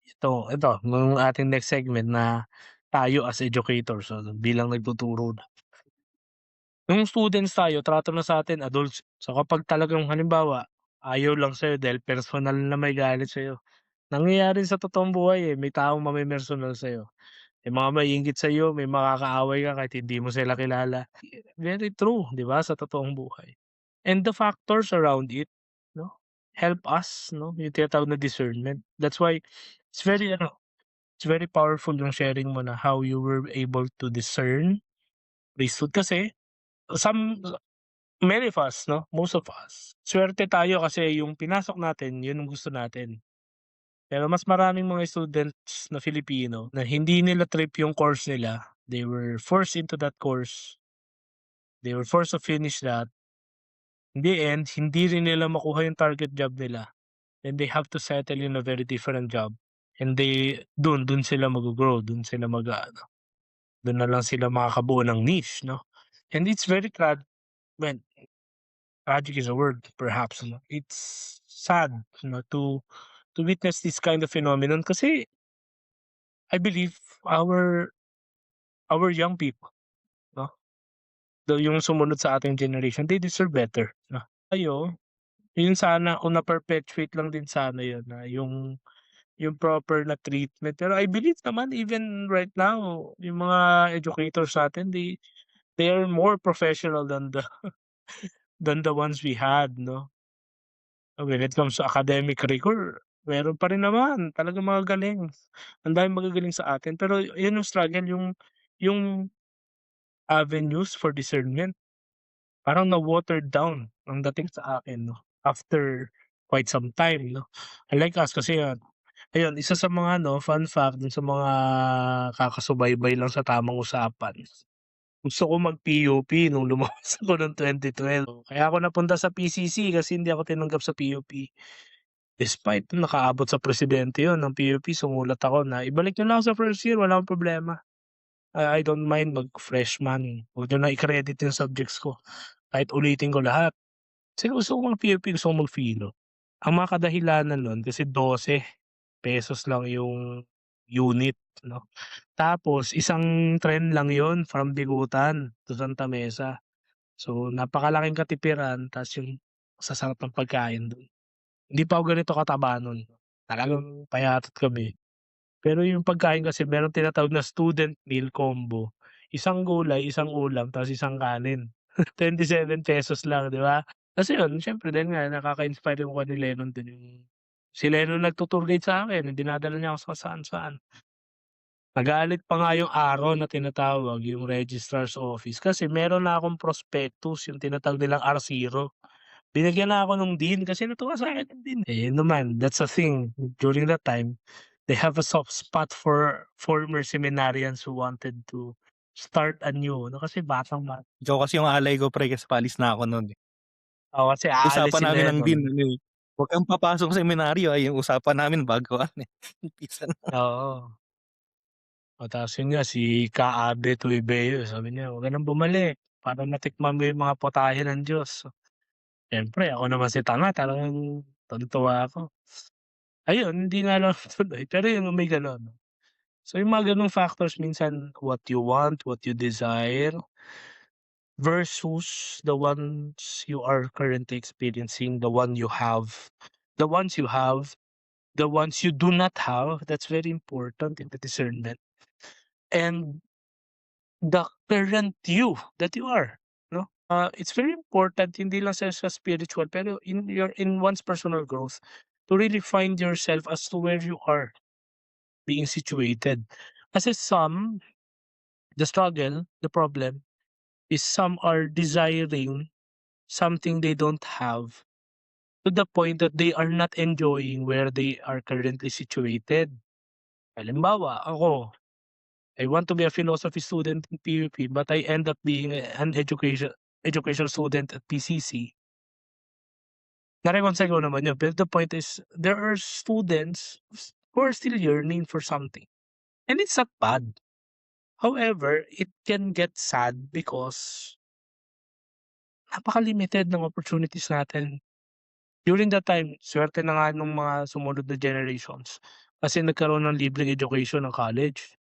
ito nung ating next segment na tayo as educators, so bilang nagtuturo na. Nung students tayo trato na sa'tin adults. So kapag talagang halimbawa, ayaw lang sa'yo dahil personal na may galit sa'yo, nangyayari sa totoong buhay, eh, may taong mamemersonal sa'yo. May mga maiinggit sa'yo, may makakaaway ka kahit hindi mo sila kilala. Very true, 'di ba, sa totoong buhay. And the factors around it 'no, help us 'no, yung tinatawag na discernment. That's why it's very ano, it's very powerful yung sharing mo na how you were able to discern priesthood kasi some many of us 'no, most of us, swerte tayo kasi yung pinasok natin yun ang gusto natin. Pero mas maraming mga students na Filipino na hindi nila trip yung course nila, they were forced into that course, they were forced to finish that. In the end, hindi rin nila makuha yung target job nila, then they have to settle in a very different job and dun sila maggo-grow, dun sila mag-aano, dun na lang sila makakabuo ng niche 'no. And it's very well, tragic is a word perhaps 'no, it's sad to witness this kind of phenomenon kasi I believe our our young people 'no, yung sumunod sa ating generation, they deserve better 'no. Tayo, yun sana kung na-perpetuate lang din sana yun na yung proper na treatment. Pero I believe naman even right now, yung mga educators natin they are more professional than the ones we had 'no. When it comes to academic rigor, meron pa rin naman talagang magagaling. Ang daming magagaling sa atin pero yun yung struggle yung avenues for discernment parang na-watered down ang dating sa akin 'no, after quite some time 'no. Unlike us kasi, ayun isa sa mga fun fact dun sa mga kakasubaybay lang sa tamang usapan, gusto ko mag-PUP nung lumabas ako ng 2012. Kaya ako napunta sa PCC kasi hindi ako tinanggap sa PUP. Despite nakaabot sa presidente yun ng PUP, sumulat ako na ibalik niyo na ako sa first year wala akong problema. I don't mind mag-freshman, wag niyo na i-credit yung subjects ko, kahit ulitin ko lahat. Kasi gusto ko mag-PUP, gusto ko mag-Philo. Ang mga kadahilanan nun kasi ₱12 lang yung unit 'no, tapos isang tren lang yun from Bigutan to Santa Mesa. So, napakalaking katipiran ta's yung sasarap ng pagkain dun. Hindi pa ako ganito kataba nun, talagang payatot kami. Pero yung pagkain kasi merong tinatawag na student meal combo, isang gulay, isang ulam, tapos isang kanin. ₱27 lang, 'di ba? Kasi yun siyempre dahil nga nakaka-inspire yung kay Lennon din yung si Lennon nagto-tour guide sa'kin, dinadala niya ako sa kung saan-saan. Nagalit pa nga yung araw na tinatawag, yung registrar's office kasi meron na akong prospectus, yung tinatawag nilang R0. Binigyan na ako nung dean kasi natuwa sa'kin yung dean, eh, yun naman that's the thing during that time, they have a soft spot for former seminarians who wanted to start anew 'no, kasi batang-bata Ikaw kasi yung alay ko pre kasi paalis na ako nun, eh. oo, kasi Usapan aalisin na namin yun ng nun, dean ano, eh, "Wag kang papasok sa seminaryo, ay yung usapan namin bago ano, eh, umpisa na." oo. O tapos yun nga si Ka Abe Tuybeo sabi niya, "Wag ka ng bumalik para matikman mo yung mga putahe ng Diyos." Siyempre ako naman si tanga talagang tuwang-tuwa ako. Ayun, hindi nga lang natuloy pero yun may gano'n. So yung mga gano'ng factors minsan what you want, what you desire versus the ones you are currently experiencing, the ones you have, the ones you do not have, that's very important in the discernment. And the current you that you are, 'no? It's very important hindi lang sa spiritual pero in one's personal growth to really find yourself as to where you are being situated. Kasi the struggle, the problem is some are desiring something they don't have to the point that they are not enjoying where they are currently situated. Halimbawa, ako, I want to be a philosophy student in PUP but I end up being an education student at PCC. Nare-reconcile ko naman yun, but the point is there are students who are still yearning for something, and it's not bad. However, it can get sad because napaka-limited ng opportunities natin. During that time, swerte na nga nung mga sumunod na generations kasi nagkaroon ng libreng education ng college,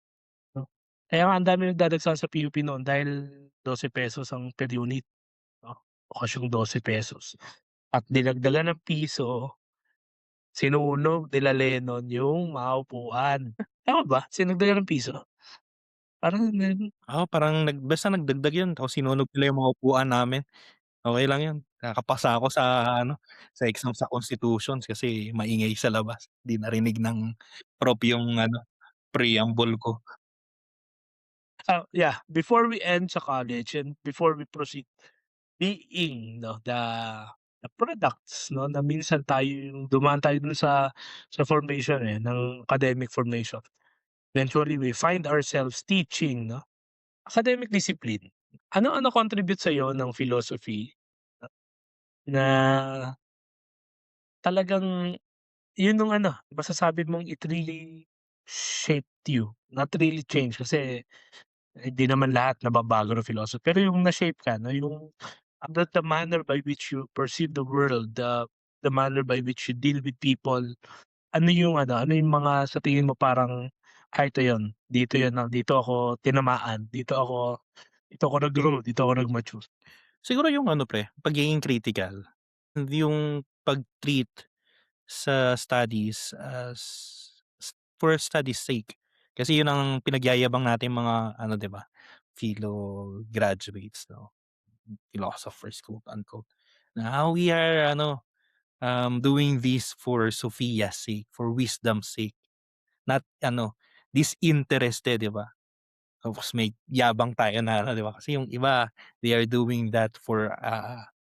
'no. Kaya nga ang daming nagdadagsa sa PUP noon dahil ₱12 ang per unit, 'no, bukasyong ₱12 at dinagdagan ng piso, sinunog nila Lennon yung mga upuan. Tama ba? Sinagdagan ng piso? Parang Oo, parang basta nagdagdag yun tapos sinunog nila yung mga upuan namin, okey lang yun. Nakapasa ako sa ano, sa exam sa Constitutions kasi maingay sa labas, 'di narinig ng prof yung ano, preamble ko. yeah, before we end sa college and before we proceed, being 'no, the products 'no, na minsan tayo yung dumaan tayo dun sa formation, eh, ng academic formation. Eventually, we find ourselves teaching 'no, academic discipline. Ano contribute sa'yo ng philosophy na talagang yun nung ano, masasabi mong it really shaped you, not really change kasi hindi naman lahat nababago ng philosophy, pero yung na-shape ka 'no, yung the manner by which you perceive the world, the manner by which you deal with people, ano yung mga sa tingin mo parang, ito yun, dito yun, dito ako tinamaan, dito ako nag-grow, dito ako nag-mature. Siguro yung ano pre, pagiging critical, yung pag-treat sa studies as for study's sake. Kasi yun ang pinagyayabang nating mga ano 'di ba, philo graduates 'no, philosophers quote unquote, na we are ano, doing this for Sophia's sake, for wisdom's sake, not ano, disinterested 'di ba? Tapos may yabang tayo na ano 'di ba, kasi yung iba they are doing that for,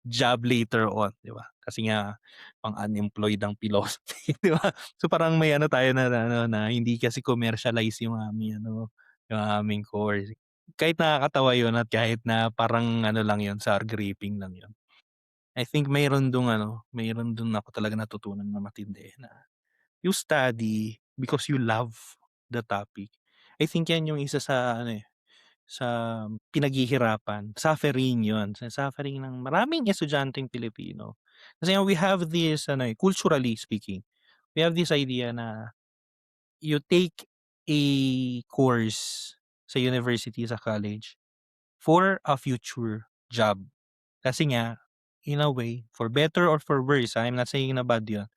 job later on 'di ba? Kasi nga pang-unemployed ang philosophy 'di ba? So parang may ano tayo na ano na hindi kasi commercialize yung aming ano, yung aming course. Kahit nakakatawa yun at kahit na parang ano lang yun, sour graping lang yun. I think mayroon dun ako talaga natutunan na matindi na you study because you love the topic. I think yan yung isa sa ano, eh, sa pinaghihirapan, suffering 'yun, sa suffering ng maraming estudyanteng Pilipino. Kasi nga we have this ano, eh, culturally speaking, we have this idea na you take a course sa university, sa college for a future job. Kasi nga, in a way, for better or for worse, I'm not saying na bad 'yun.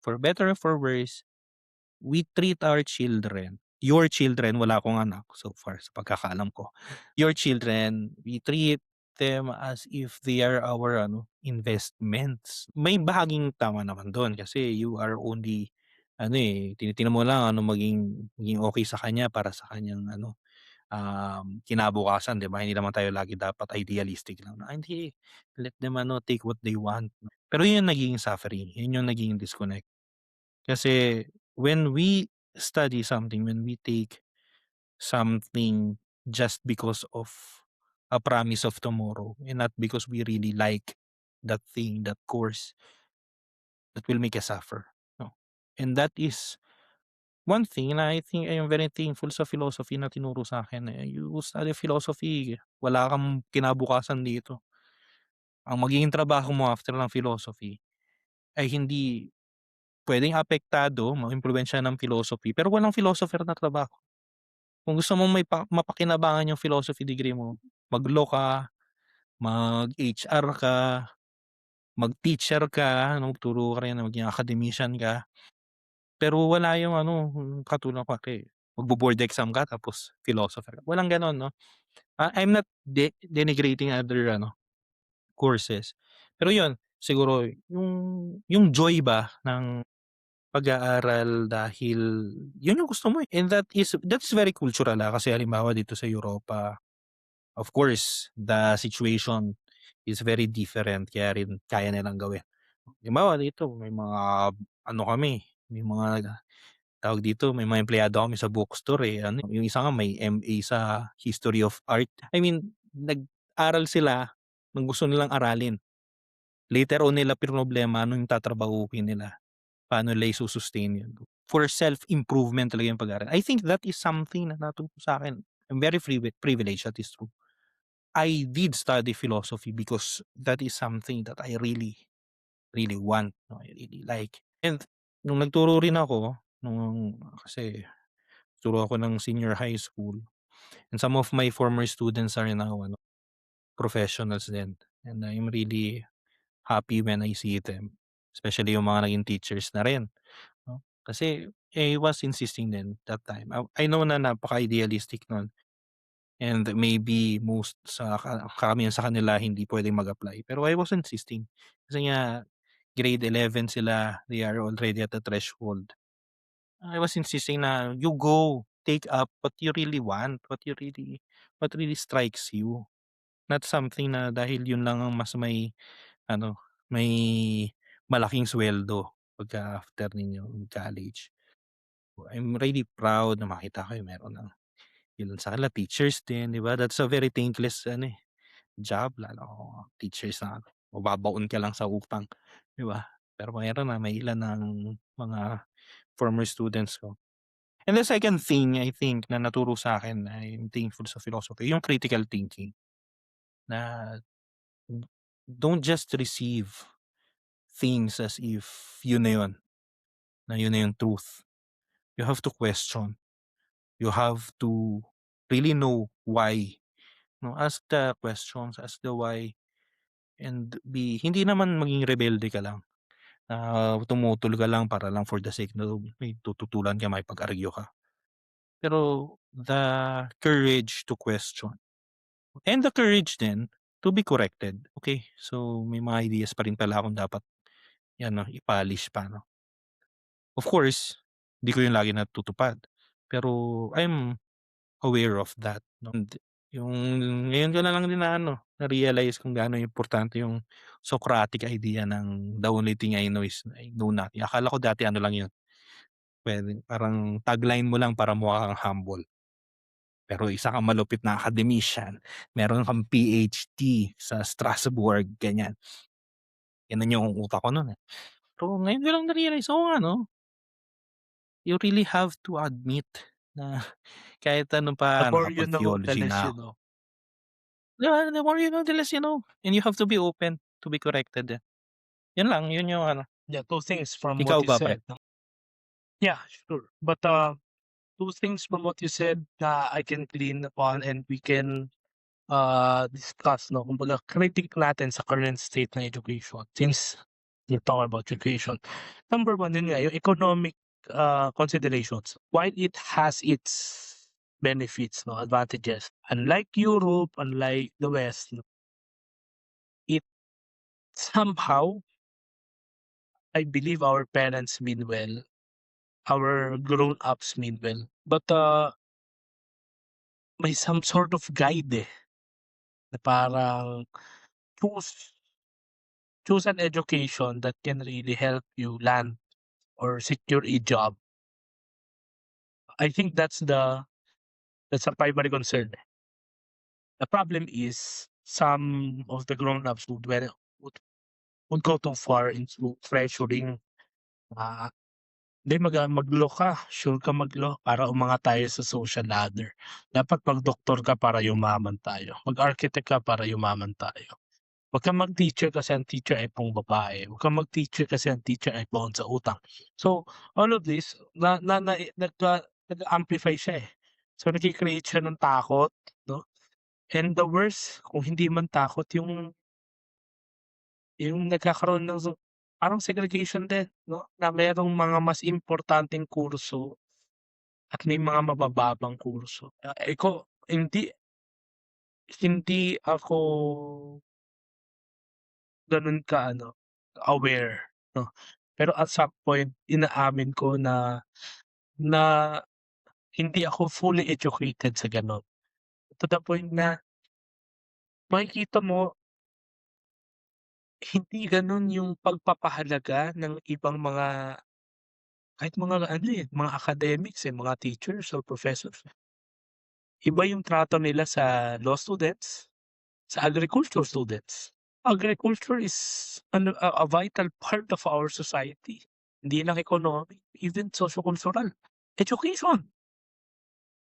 For better or for worse, we treat our children, your children, wala akong anak so far sa pagkakaalam ko. Your children, we treat them as if they are our ano, investments. May bahaging tama naman dun kasi you are only ano, eh, tinitingnan mo lang ano maging okey sa kanya para sa kanyang ano, kinabukasan, 'di ba? Hindi naman tayo lagi dapat idealistic lang na, hindi, let them ano, take what they want." Pero yun yung nagiging suffering, yun yung nagiging disconnect. Kasi when we study something, when we take something just because of a promise of tomorrow and not because we really like that thing, that course, that will make us suffer, no? And that is one thing na I think I am very thankful sa philosophy na tinuro sa'kin, eh, you study philosophy, wala kang kinabukasan dito. Ang magiging trabaho mo after ng philosophy ay hindi puwedeng apektado, maimpluwensyahan ng philosophy, pero walang philosopher na trabaho. Kung gusto mong may mapakinabangan yung philosophy degree mo, mag-law ka, mag-HR ka, mag-teacher ka, ano, turo ka rin na maging academician ka. Pero wala yung ano, katulad kunwari magbo-board exam ka tapos philosopher ka, walang gano'n 'no. I'm not denigrating other ano, courses. Pero yun, siguro yung joy ba ng pag-aaral dahil yun yung gusto mo, eh, and that is very cultural, kasi halimbawa dito sa Europa, of course, the situation is very different kaya rin kaya nilang gawin. Halimbawa dito may mga ano kami, may mga tawag dito, may mga empleyado kami sa bookstore, eh, ano, yung isa nga may MA sa History of Art. I mean, nag-aral sila ng gusto nilang aralin. Later on nila pinroblema ano yung tatrabahuhin nila, paano nila isu-sustain yun. For self-improvement talaga yung pag-aaral. I think that is something na natuto sa'kin. I'm very privileged, that is true. I did study philosophy because that is something that I really, really want, no, I really like. And nung nagturo rin ako, kasi nagturo ako ng senior high school, and some of my former students are now ano, professionals din, and I'm really happy when I see them, especially yung mga naging teachers na rin, 'no. Kasi, I was insisting din that time. I know na napaka-idealistic nun, and maybe most sa karamihan sa kanila hindi puwedeng mag-apply, pero I was insisting. Kasi nga grade 11 sila, they are already at the threshold. I was insisting na, "You go, take up what you really want, what really strikes you." Not something na dahil yun lang ang mas may ano, may malaking suweldo pagka after ninyo college. I'm really proud na makita ko yung meron ng ilan sa kanila teachers din, 'di ba? That's a very thankless ano, eh, job lalo kung teachers na mababaon ka lang sa utang, 'di ba? Pero meron na may ilan ng mga former students ko. And the second thing I think na naturo sa'kin, I'm thankful sa philosophy, yung critical thinking na don't just receive things as if yun na yun, na yun na yung truth. You have to question. You have to really know why. No, ask the questions, ask the why, and hindi naman maging rebelde ka lang. Tumutol ka lang para lang for the sake na may tututulan ka, makipag-argue ka. Pero the courage to question and the courage din to be corrected. Okay, so may mga ideas pa rin pala akong dapat yan 'no, i-polish pa 'no. Of course, di ko yun lagi natutupad, pero I'm aware of that 'no, and yung ngayon ko na lang din na ano, na-realize kung gaano importante yung Socratic idea ng the only thing I know is I know nothing. Akala ko dati ano lang yun, puwedeng parang tagline mo lang para mukha kang humble. Pero isa kang malupit na academician, meron kang PhD sa Strasbourg, ganyan. Gano'n yung utak ko nun, eh. Pero ngayon ko lang na-realize, oo nga 'no, you really have to admit na kahit ano The pa, more you know, the nakapag-theology less na you ako. know. 'Di ba, the more you know, the less you know, and you have to be open to be corrected, eh. Yun lang, yun yung ano. Yeah, two things from Ikaw what you ba pre? said. Yeah, sure. But two things from what you said na I can glean upon and we can discuss, no, kumbaga critic natin sa current state ng education since we're talking about education. Number one, yun nga, yung economic considerations. While it has its benefits, no, advantages, unlike Europe, unlike the West, no, it somehow, I believe our parents mean well, our grown-ups meanwhile. But, may some sort of guide, na parang choose choose an education that can really help you land or secure a job. I think that's a primary concern. The problem is some of the grown-ups would would go too far into pressuring, ah, "Hindi mag-law ka, sure ka mag-law para umangat tayo sa social ladder. Dapat mag-doktor ka para yumaman tayo, mag-architect ka para yumaman tayo. Wag kang mag-teacher kasi ang teacher ay pang babae, wag kang mag-teacher kasi ang teacher ay baon sa utang." So, all of this na na na nag-a-amplify siya, eh. So, nagke-create siya ng takot 'no, and the worst kung hindi man takot yung nagkakaroon ng parang segregation din 'no, na merong mga mas importanteng kurso at may mga mabababang kurso. Ko hindi hindi ako gano'n ka-ano, aware 'no. Pero at some point inaamin ko na hindi ako fully educated sa gano'n. To the point na makikita mo hindi gano'n yung pagpapahalaga ng ibang mga kahit mga ano, eh, mga academics, eh, mga teachers or professors. Iba yung trato nila sa law students, sa agriculture students. Agriculture is ano, a vital part of our society. Hindi lang economic, even socio-cultural. Education.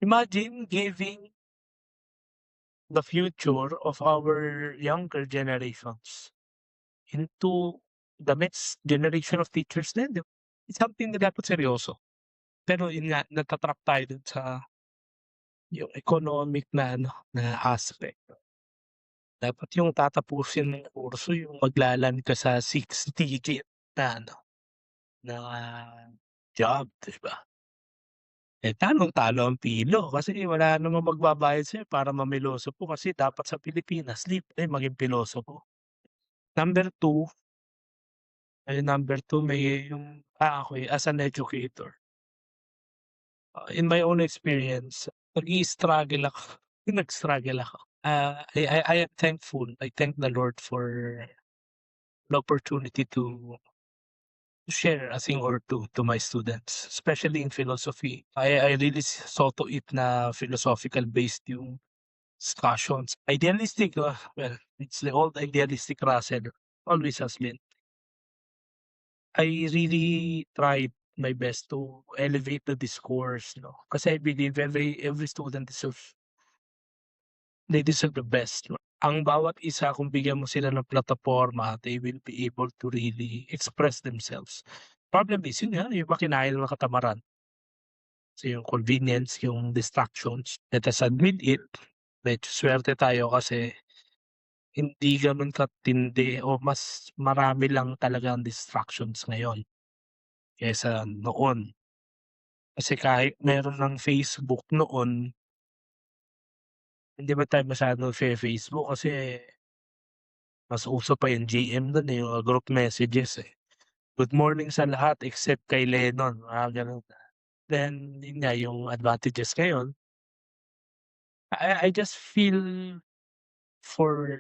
Imagine giving the future of our younger generations into the next generation of teachers din, 'di ba? It's something na dapat seryoso. Pero yun nga, nata-trap tayo dun sa yung economic na ano, na aspect. Dapat yung tatapusin mo yung kurso yung magla-land ka sa 6 digit na ano, na job, 'di ba? Eh, talong-talo ang pilo kasi wala namang magbabayad sa'yo para mamilosopo kasi dapat sa Pilipinas libre maging pilosopo. Number two number two may yung ako, eh, as an educator, in my own experience, nag-i-struggle ako, nag-struggle ako. I am thankful, I thank the Lord for the opportunity to share a thing or two to my students, especially in philosophy. I really saw to it na philosophical based yung discussions. Idealistic, well, it's the old idealistic Russell, always has been. I really tried my best to elevate the discourse, no? Kasi I believe every student they deserve the best, no? Ang bawat isa kung bigyan mo sila ng plataporma, they will be able to really express themselves. Problem is yun nga, yung iba kinaya ng katamaran. So yung convenience, yung distractions. Let us admit it, medyo swerte tayo kasi hindi gano'n katindi o mas marami lang talagang distractions ngayon kaysa noon. Kasi kahit meron ng Facebook noon, hindi ba tayo masyadong Facebook kasi mas uso pa yung GM dun, eh, yung group messages, eh. Good morning sa lahat except kay Lennon, mga gano'n. Then yun nga yung advantages ngayon, I just feel for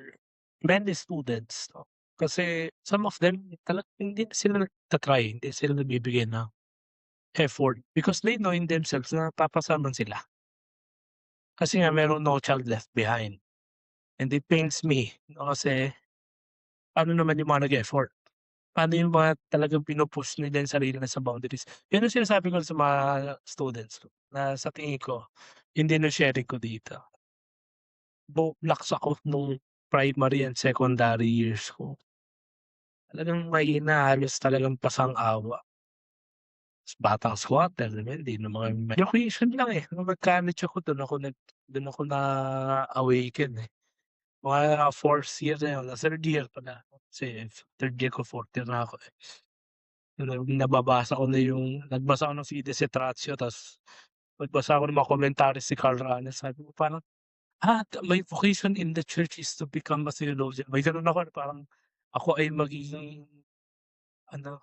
many students 'no, kasi some of them hindi na sila nagta-try, hindi sila nagbibigay ng effort because they know in themselves na papasa man sila. Kasi nga merong No Child Left Behind and it pains me 'no, kasi paano naman yung mga nag-effort? Paano yung mga talagang pinu-push nila yung sarili nila sa boundaries? Yun ang sinasabi ko sa mga students ko na sa tingin ko yun din ang sharing ko dito. Laks ako nung primary and secondary years ko. Talagang mahina, halos talagang pasang-awa. Batang squatter, di ba, hindi naman may occasion lang, eh, nung nag-college ako dun ako na-awaken, eh. Mga 4th year na yun, 3rd year pala kasi 3rd year ko, 4th year na ako, eh. Nung nababasa ko na yung nagbasa ako ng Fides et Ratio ta's nagbasa ako ng mga commentaries ni Karl Rahner, sabi ko parang, my vocation in the church is to become a theologian. May gano'n ako na parang ako ay magiging ano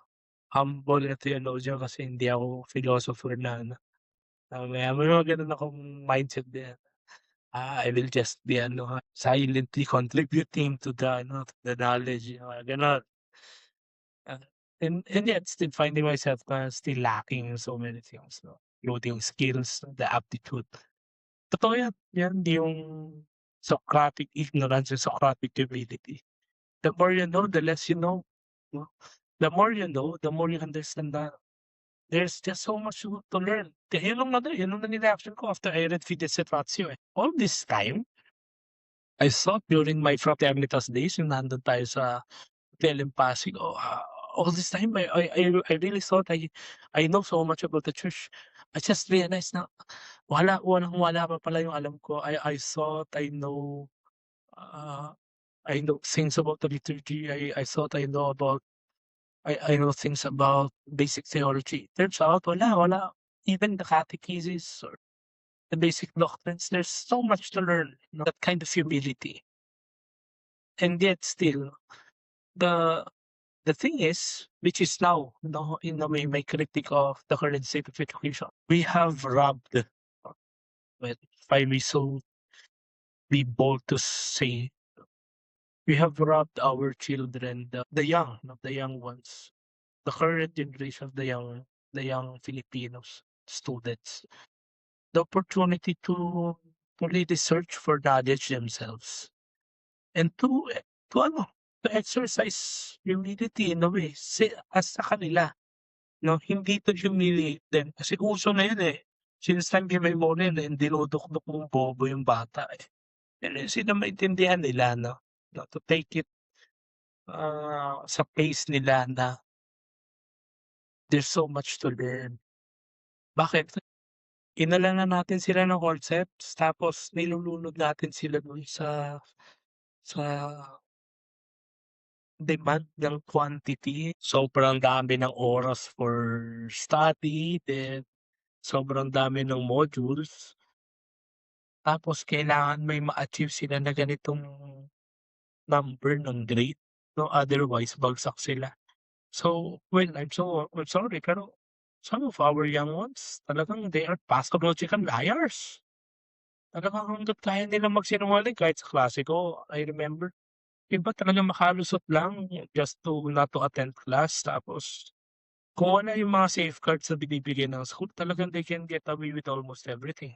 humble na theologian kasi hindi ako philosopher na ano, may mga gano'n akong mindset din. I will just be ano, silently contributing to the ano, to the knowledge, yung mga gano'n. Ah, and yet still finding myself na still lacking in so many things 'no, including skills, the aptitude. Totoo yan, yan yung Socratic ignorance and Socratic humility. The more you know, the less you know, 'no? The more you know, the more you understand na there's just so much to learn. Yun ang ano, yun ang naging reaction ko after I read Fides et Ratio, eh. All this time, I thought during my fraternitas days yung nandun tayo sa hotel in Pasig, all this time I really thought I know so much about the church. I just realized na walang-wala pa pala yung alam ko. I thought uh, I know things about the liturgy. I thought I know things about basic theology. Turns out wala. Even the catechesis or the basic doctrines, there's so much to learn, you know, that kind of humility. And yet still, the the thing is, which is now, no, in a way, my critique of the current state of education, we have robbed, well, if I may so be bold to say, we have robbed our children, the young, not the young ones, the current generation of the young Filipinos students, the opportunity to really search for knowledge themselves and to ano, to exercise humility in a way, as sa kanila. No, hindi to humiliate them kasi uso na yun, eh. Since time immemorial, eh, dinudukduk mong bobo yung bata, eh. Pero sila maintindihan nila 'no, to take it, sa pace nila na there's so much to learn. Bakit? Inala na natin sila ng concepts tapos nilulunod natin sila dun sa demand ng quantity. Sobrang dami ng oras for study, then sobrang dami ng modules. Tapos kailangan may ma-achieve sila na ganitong number ng grade 'no, otherwise bagsak sila. So, well, I'm sorry pero some of our young ones talagang they are pathological liars. Talagang hangga't kaya nilang magsinungaling kahit sa klase ko, I remember iba talagang makalusot lang just to not to attend class tapos kung ano yung mga safeguards na binibigay ng school talagang they can get away with almost everything.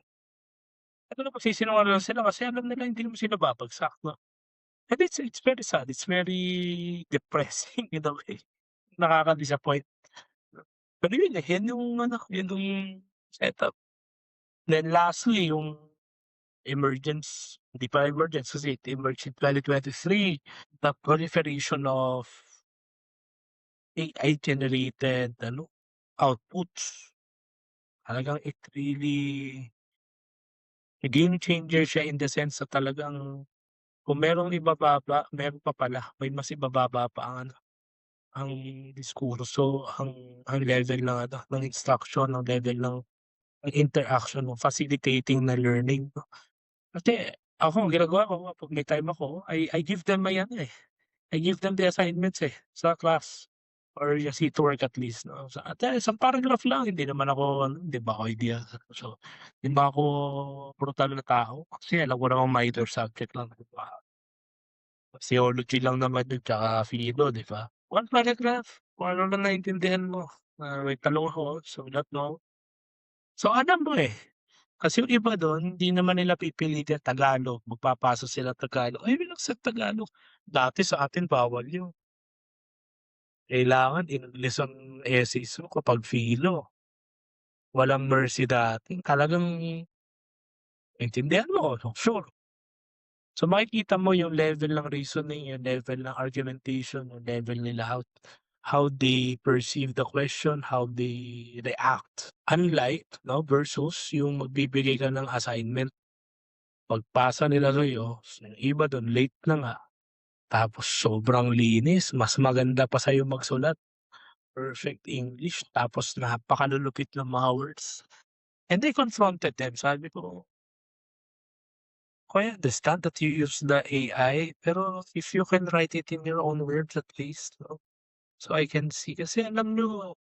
Talagang magsisinungaling lang sila kasi alam nila hindi naman sila babagsak 'no. And it's very sad, it's very depressing in a way, nakaka-disappoint. Pero yun, eh, yun yung ano, yun yung setup. Then lastly yung hindi pa emergence kasi it emerged in 2023, the proliferation of AI generated ano, outputs. Talagang it really game changer siya in the sense na talagang kung merong ibababa, meron pa pala, may mas ibababa pa ang ano, ang diskurso, ang level ng ano, ng instruction, ang level ng interaction mo, facilitating na learning 'no. Kasi ako ang ginagawa ko 'pag may time ako, I give them my ano, eh, I give them the assignments, eh, sa class or yung see to work at least 'no. Isang paragraph lang, hindi naman ako ano, hindi ba ako ideal. So, hindi ba ako brutal na tao kasi alam ko namang minor subject lang, 'di ba? Theology lang naman yun tsaka philo, 'di ba? One paragraph, kung ano lang naintindihan mo, may tanong ako, sulat mo. So, alam mo, eh. Kasi yung iba dun hindi naman nila pipilitin Tagalog, magpapasa sila Tagalog, "Ay, relax sa Tagalog." Dati sa atin bawal yun. Kailangan English ang essays mo kapag philo. Walang mercy dati, talagang maintindihan mo, sure. So, makikita mo yung level ng reasoning, yung level ng argumentation, yung level nila how they perceive the question, how they react. Unlike 'no, versus yung magbibigay ka ng assignment, pagpasa nila sa'yo, yung iba dun late na nga, tapos sobrang linis, mas maganda pa sa'yo magsulat, perfect English, tapos napakalulupit ng mga words. And I confronted them, sabi ko, "I understand that you use the AI, pero if you can write it in your own words at least, 'no? So I can see kasi alam niyo,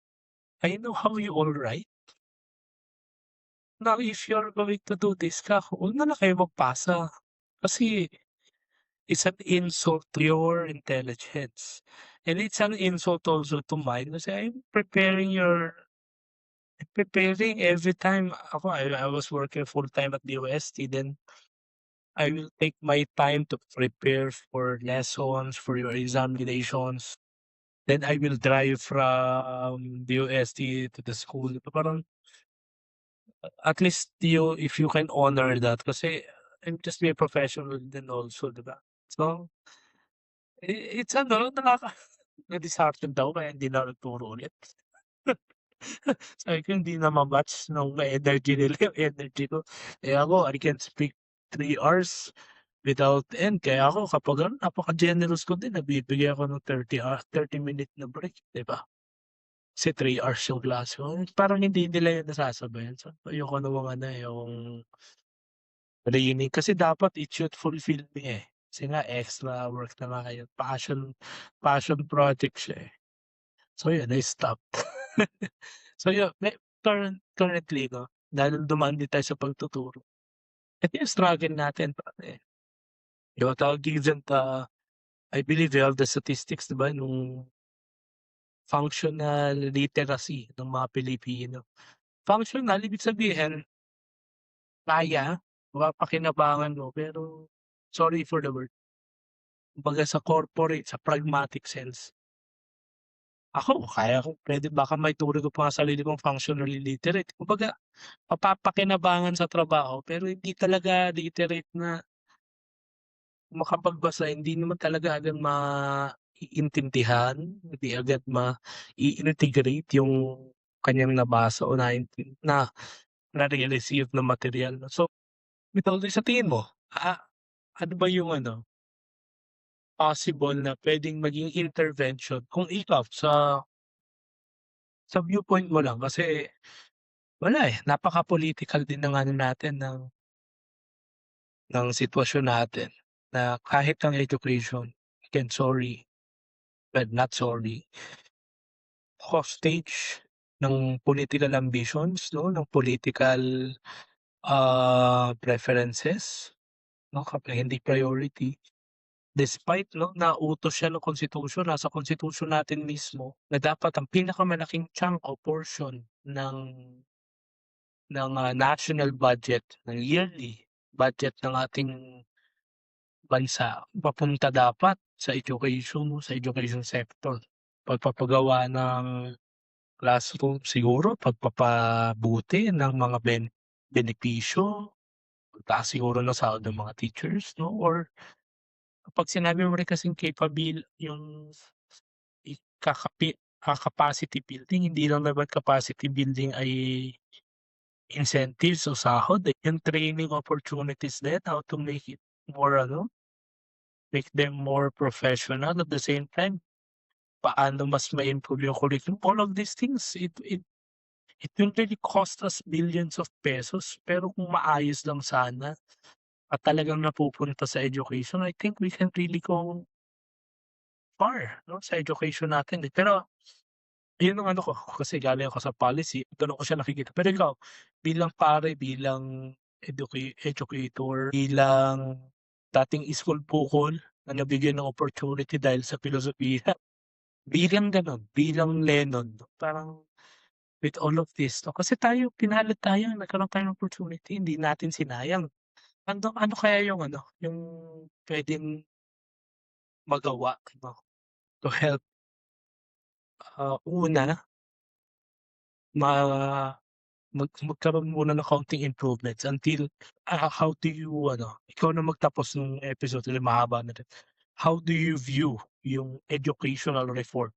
I know how you all write. Now if you're going to do this kako, huwag na lang kayo magpasa. Kasi it's an insult to your intelligence. And it's an insult also to mine kasi I'm preparing every time ako I was working full-time at the UST then I will take my time to prepare for lessons, for your examinations. Then I will drive from the UST to the school. Parang at least if you can honor that kasi I'm just be a professional din also, 'di ba? So, it's ano na-disheartened ako kaya hindi na ako nagturo ulit. Sabi ko hindi na ma-match nung energy nila yung energy ko. Eh, ako I can speak 3 hours without end. Kaya ako kapag ano napaka-generous ko din nagbibigay ako ng 30 minute na break, 'di ba? Kasi 3 hours yung klase ko, parang hindi nila yun nasasabayan. So, ayoko namang ano, eh, yung training kasi dapat it should fulfill me, eh. Kasi nga extra work na nga yun, passion project siya, eh. So yun, I stopped. So yun, currently 'no, dahil dumaan din tayo sa pagtuturo, ito yung struggle natin pare. Yung tawag dito I believe you have the statistics 'di ba nung functional literacy ng mga Pilipino. Functional ibig sabihin kaya, mapapakinabangan mo pero sorry for the word, kumbaga sa corporate, sa pragmatic sense, ako kaya ko puwede baka maituring ko pa nga sarili kong functionally literate. Kumbaga mapapakinabangan sa trabaho pero hindi talaga literate na makapagbasa, hindi naman talaga agad maiintindihan, hindi agad mai-integrate yung kanyang nabasa o na-receive na materyal. So, with all this, sa tingin mo, ano ba yung ano, possible na puwedeng maging intervention kung ikaw sa viewpoint mo lang kasi wala, eh, napaka-political din ng ano natin ng sitwasyon natin na kahit ang education, again sorry, well not sorry, hostage ng political ambitions 'no, ng political, preferences 'no, kapag hindi priority. Despite 'no, nauutos siya ng constitution, nasa constitution natin mismo na dapat ang pinakamalaking chunk o portion ng national budget, ng yearly budget ng ating bansa papunta dapat sa education sector. Pagpapagawa ng classroom siguro, pagpapabuti ng mga benepisyo, pagtaas siguro ng sahod ng mga teachers 'no, or kapag sinabi mo rin kasing yung capacity building, hindi lang naman capacity building ay incentives o sahod, eh, yung training opportunities din, how to make it more ano, make them more professional at the same time, paano mas ma-improve yung curriculum, all of these things, it will really cost us billions of pesos pero kung maayos lang sana at talagang napupunta sa education, I think we can really go far 'no, sa education natin, eh. Pero yun ang ano ko, kasi galing ako sa policy, gano'n ko siya nakikita. Pero ikaw, bilang pare, bilang educator, bilang dating school bukol na nabigyan ng opportunity dahil sa pilosopiya, bilang gano'n, bilang Lenon, parang with all of this 'no, kasi pinalad tayo, nagkaroon tayo ng opportunity, hindi natin sinayang. Ano ano kaya yung ano, yung puwedeng magawa 'no, to help, una ma magkaroon muna ng kaunting improvements until, how do you ano, ikaw na magtapos nung episode kasi mahaba na rin. How do you view yung educational reform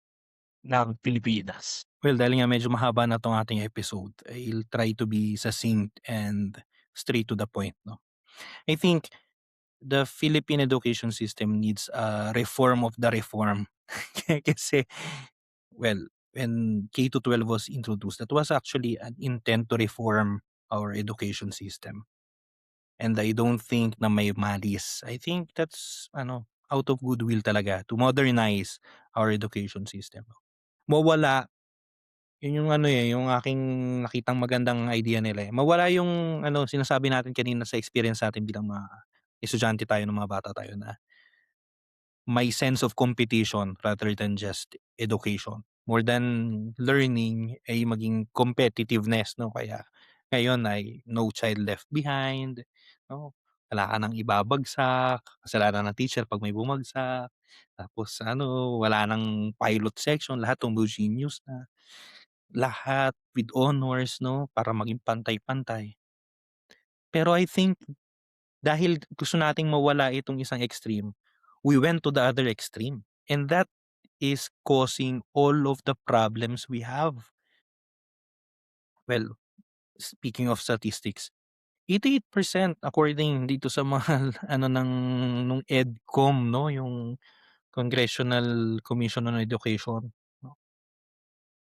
ng Pilipinas? Well, dahil nga medyo mahaba na 'tong ating episode, I'll try to be succinct and straight to the point 'no. I think the Philippine education system needs a reform of the reform. Kasi, well, when K to 12 was introduced, that was actually an intent to reform our education system. And I don't think na may malice. I think that's ano, out of goodwill talaga to modernize our education system. mawala, yun yung ano, eh, yung aking nakitang magandang idea nila, eh. Mawala yung ano, sinasabi natin kanina sa experience natin bilang mga estudyante tayo nung mga bata tayo na may sense of competition rather than just education. More than learning ay maging competitiveness 'no, kaya ngayon ay no child left behind 'no, wala ka ng ibabagsak, kasalanan ng teacher 'pag may bumagsak, tapos ano, wala ng pilot section, lahat homogeneous na, lahat with honors 'no, para maging pantay-pantay. Pero I think dahil gusto nating mawala itong isang extreme, we went to the other extreme, and that is causing all of the problems we have. Well, speaking of statistics, 88% according dito sa mga ano ng nung EDCOM 'no, yung Congressional Commission on Education 'no,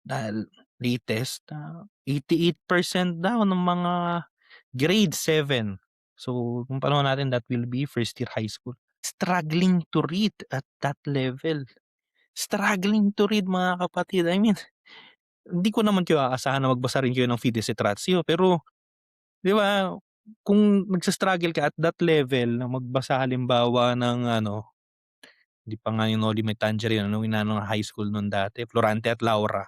dahil latest, 88% daw ng mga grade 7. So, kung panahon natin that will be first year high school, struggling to read at that level. Struggling to read mga kapatid, I mean, hindi ko naman kayo aasahan na magbasa rin kayo ng Fides et Ratio, pero 'di ba, kung nagsa-struggle ka at that level na magbasa halimbawa ng ano, hindi pa nga yung Noli Me Tangere nung inaano ng high school nun dati, Florante at Laura,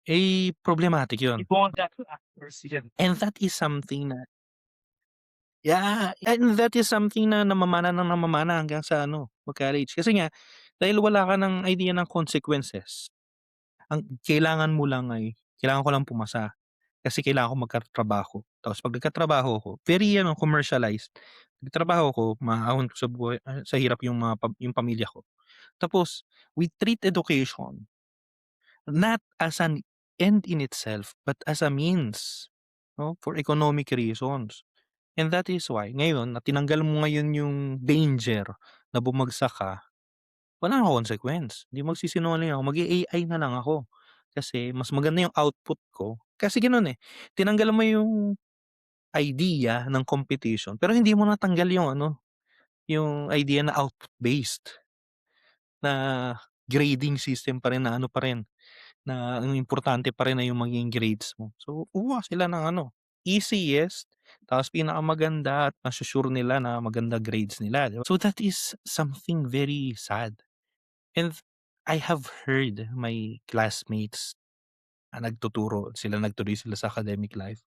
eh, problematic yun. And that is something na yeah, and that is something na namamana ng namamana hanggang sa ano, mag-college. Kasi nga, dahil wala ka ng idea ng consequences, ang kailangan mo lang ay kailangan ko lang pumasa. Kasi kailangan ko magkatrabaho. Tapos 'pag nagkatrabaho ako, very ano, commercialized. Nagtrabaho ako, maahon ko sa buhay sa hirap yung mga yung pamilya ko. Tapos we treat education not as an end in itself, but as a means, 'no, for economic reasons. And that is why ngayon na tinanggal mo ngayon yung danger na bumagsak ka, wala ng consequence. 'Di magsisinungaling ako, mag-a-AI na lang ako. Kasi mas maganda yung output ko. Kasi gano'n, eh, tinanggal mo yung idea ng competition, pero hindi mo natanggal yung ano, yung idea na output based, na grading system pa rin na ano pa rin, na ang importante pa rin ay yung maging grades mo. So, kukuha sila ng ano, easiest, tapos pinakamaganda at masu-sure nila na maganda grades nila, 'di ba? So, that is something very sad. And I have heard my classmates na nagtuloy sila sa academic life,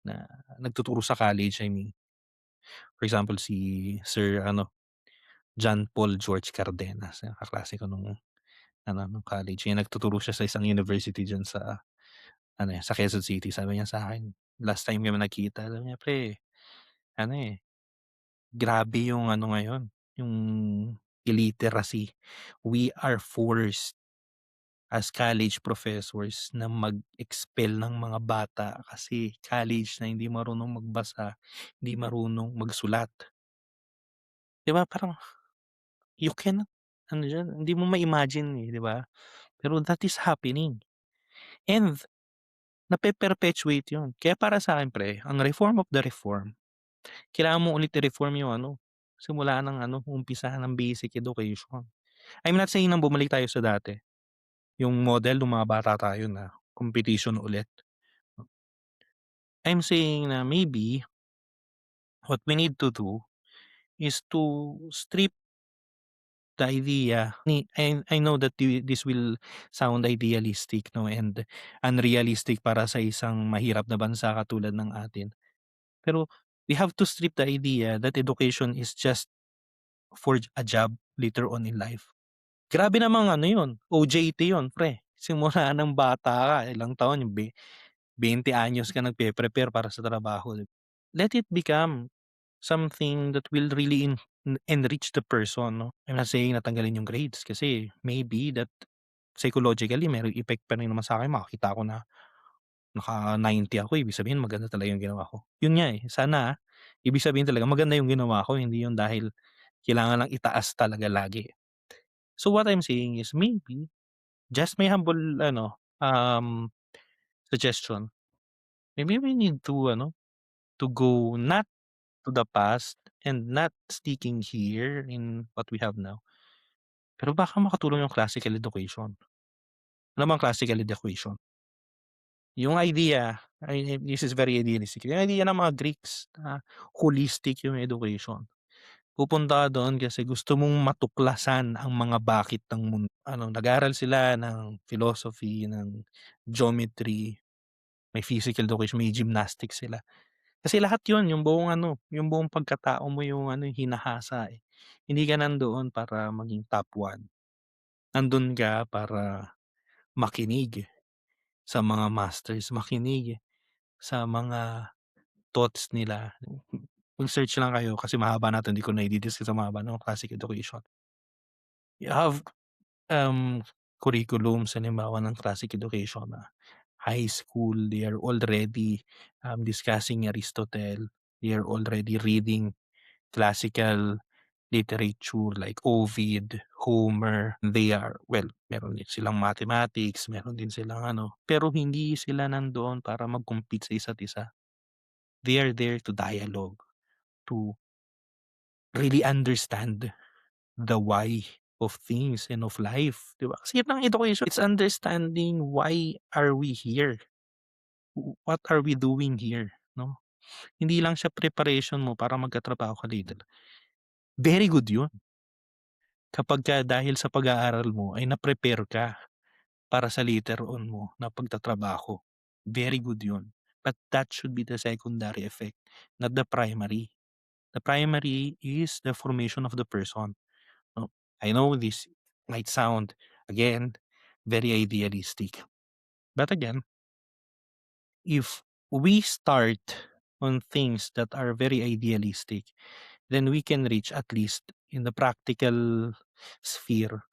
na nagtuturo sa college, I mean. For example, si Sir ano, John Paul George Cardenas, kaklase ko nung ano, nung college. Yung nagtuturo siya sa isang university diyan sa ano, sa Quezon City. Sabi niya sa'kin, last time kami nagkita, sabi niya, "Pre, ano, eh, grabe yung ano ngayon, yung illiteracy. We are forced as college professors na mag-expel ng mga bata kasi college na hindi marunong magbasa, hindi marunong magsulat." 'Di ba parang you cannot ano diyan, hindi mo ma-imagine, eh, 'di ba? Pero that is happening and nape-perpetuate 'yun. Kaya para sa'kin pre, ang reform of the reform, kailangan mo ulit i-reform yung ano, simula ng ano, umpisa ng basic education. I'm not saying na bumalik tayo sa dati, yung model nung mga bata tayo na competition ulit. I'm saying na maybe what we need to do is to strip the idea I know that this will sound idealistic 'no, and unrealistic para sa isang mahirap na bansa katulad ng atin. Pero we have to strip the idea that education is just for a job later on in life. Grabe namang ano 'yun, OJT 'yun pre. Simula ng bata ka, ilang taon yung 20 anyos ka nagpe-prepare para sa trabaho. Let it become something that will really enrich the person 'no. I'm not saying na tanggalin yung grades kasi maybe that psychologically merong effect pa rin naman sa'kin, makakita ko na naka-90 ako, ibig sabihin maganda talaga yung ginawa ko. Yun nga, eh, sana, ibig sabihin talaga maganda yung ginawa ko, hindi yun dahil kailangan lang itaas talaga lagi. So what I'm saying is maybe, just my humble ano, suggestion, maybe we need to ano, to go not to the past and not sticking here in what we have now. Pero baka makatulong yung classical education. Alam mo ang classical education? Yung idea ay this is very idealistic, yung idea ng mga Greeks na holistic yung education. Pupunta ka doon kasi gusto mong matuklasan ang mga bakit ng ano, nag-aral sila ng philosophy, ng geometry, may physical education, may gymnastics sila. Kasi lahat yun, yung buong ano, yung buong pagkatao mo yung ano, yung hinahasa, eh. Hindi ka nandoon para maging top one. Nandun ka para makinig sa mga masters, makinig sa mga thoughts nila. Mag-search lang kayo kasi mahaba na 'to, hindi ko na i-di-discuss ng mahaba 'no, classic education. You have, curriculums halimbawa ng classic education na high school, they are already, discussing Aristotle, they are already reading classical literature like Ovid, Homer, they are well, meron din silang mathematics, meron din silang ano, pero hindi sila nandoon para mag-compete sa isa't isa. They are there to dialogue, to really understand the why of things and of life, 'di ba? Kasi yun ang education, it's understanding why are we here, what are we doing here, 'no? Hindi lang siya preparation mo para magkatrabaho ka later. Very good yun kapagka dahil sa pag-aaral mo ay na-prepare ka para sa later on mo na pagtatrabaho. Very good yun. But that should be the secondary effect, not the primary. The primary is the formation of the person. No, I know this might sound, again, very idealistic. But again, if we start on things that are very idealistic, then we can reach at least in the practical sphere.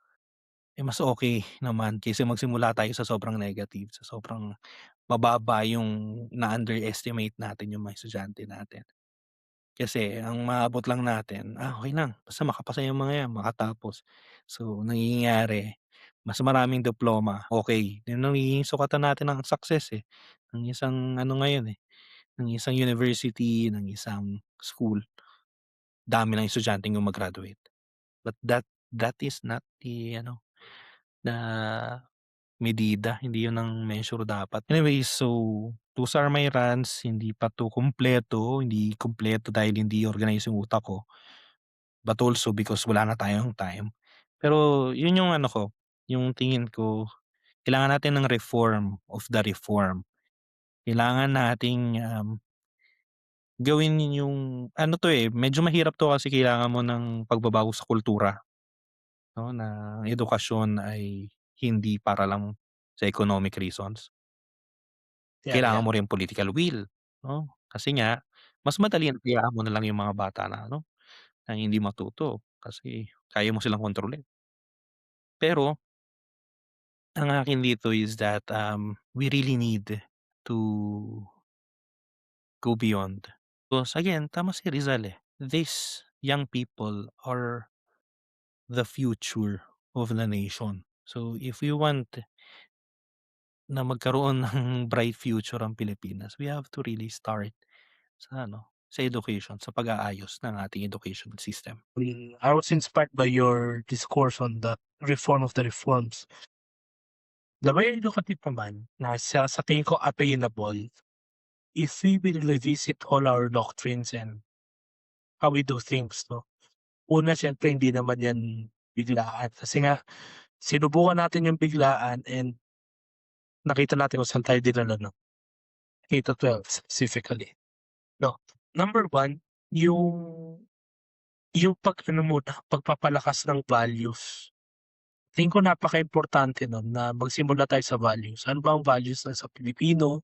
Eh mas okay naman kaysa magsimula tayo sa sobrang negative, sa sobrang mababa yung na-underestimate natin yung mga estudyante natin. Kasi ang maabot lang natin, okey lang basta makapasa yung mga yan, makatapos. So, nangyayari mas maraming diploma, okey, yun ang nagiging sukatan natin ng success, eh, ng isang ano ngayon, eh, ng isang university, ng isang school, dami ng estudyanteng guma-graduate. But that is not the ano, the medida, hindi yun ang measure dapat. Anyway, so those are my rants, hindi pa 'to kumpleto, hindi kumpleto dahil hindi organize yung utak ko, but also because wala na tayong time. Pero yun yung ano ko, yung tingin ko, kailangan natin ng reform of the reform. Kailangan nating, gawin yung ano 'to, eh, medyo mahirap 'to kasi kailangan mo ng pagbabago sa kultura, 'no, na edukasyon ay hindi para lang sa economic reasons. Yeah, Kailangan yeah. mo rin political will, 'no? Kasi nga mas madali na hayaan mo na lang yung mga bata na ano, na hindi matuto kasi kaya mo silang kontrolin. Pero ang akin dito is that, we really need to go beyond. Because again, tama si Rizal, eh, these young people are the future of the nation. So if we want na magkaroon ng bright future ang Pilipinas, we have to really start sa ano, sa education, sa pag-aayos ng ating education system. I was inspired by your discourse on the reform of the reforms. The way educative naman na sa tingin ko attainable if we will revisit all our doctrines and how we do things 'no. Una siyempre hindi naman 'yan biglaan kasi nga sinubukan natin yung biglaan and nakita natin kung saan tayo dinala ng K-12 specifically 'no. Number one, yung yung pag-ano muna, pagpapalakas ng values. Tingin ko napakaimportante nun na magsimula tayo sa values. Ano ba ang values ng sa Pilipino?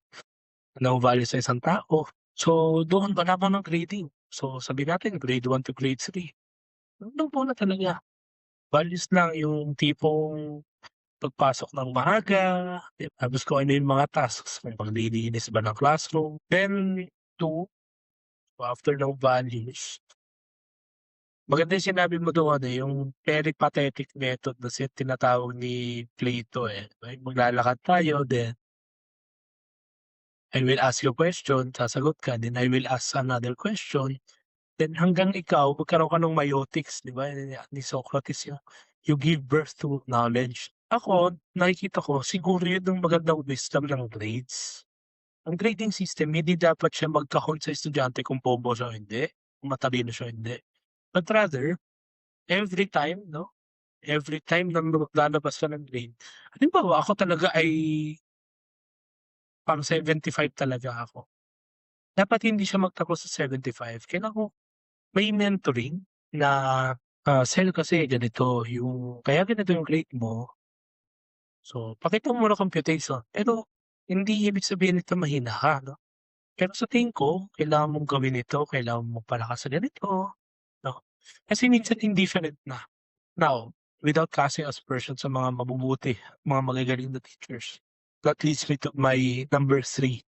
Ano ang values sa isang tao? So, doon wala pa ng grading. So, sabihin natin grade 1 to grade 3. Do'n muna talaga. Values lang yung tipong pagpasok ng maaga, tapos kung ano yung mga tasks, kung paglilinis ba ng classroom. Then 2, after ng values, maganda yung sinabi mo doon, yung peripatetic method na tinatawag ni Plato, eh. Like maglalakad tayo, then I will ask you a question, sasagot ka, then I will ask another question, then hanggang ikaw magkaroon ka ng meiotics, 'di ba, ni Socrates yun. you give birth to knowledge. Ako, nakikita ko siguro yun yung magandang wisdom ng grades. Ang grading system hindi dapat siya magkahon sa estudyante kung bobo siya o hindi, kung matalino siya o hindi. But rather, every time 'no, every time na lalabas ka ng grade, halimbawa ako talaga ay pang 75 talaga ako. Dapat hindi siya magtapos sa 75, kailangan ko may mentoring na, "Sel kasi ganito yung kaya ganito yung grade mo, so pakita mo muna computation." Pero hindi ibig sabihin nito mahina ka 'no, pero sa tingin ko kailangan mong gawin ito, kailangan mong magpalakas sa ganito 'no, kasi minsan indifferent na. Now, without casting aspersion sa mga mabubuti, mga magagaling na teachers, that leads me to my number 3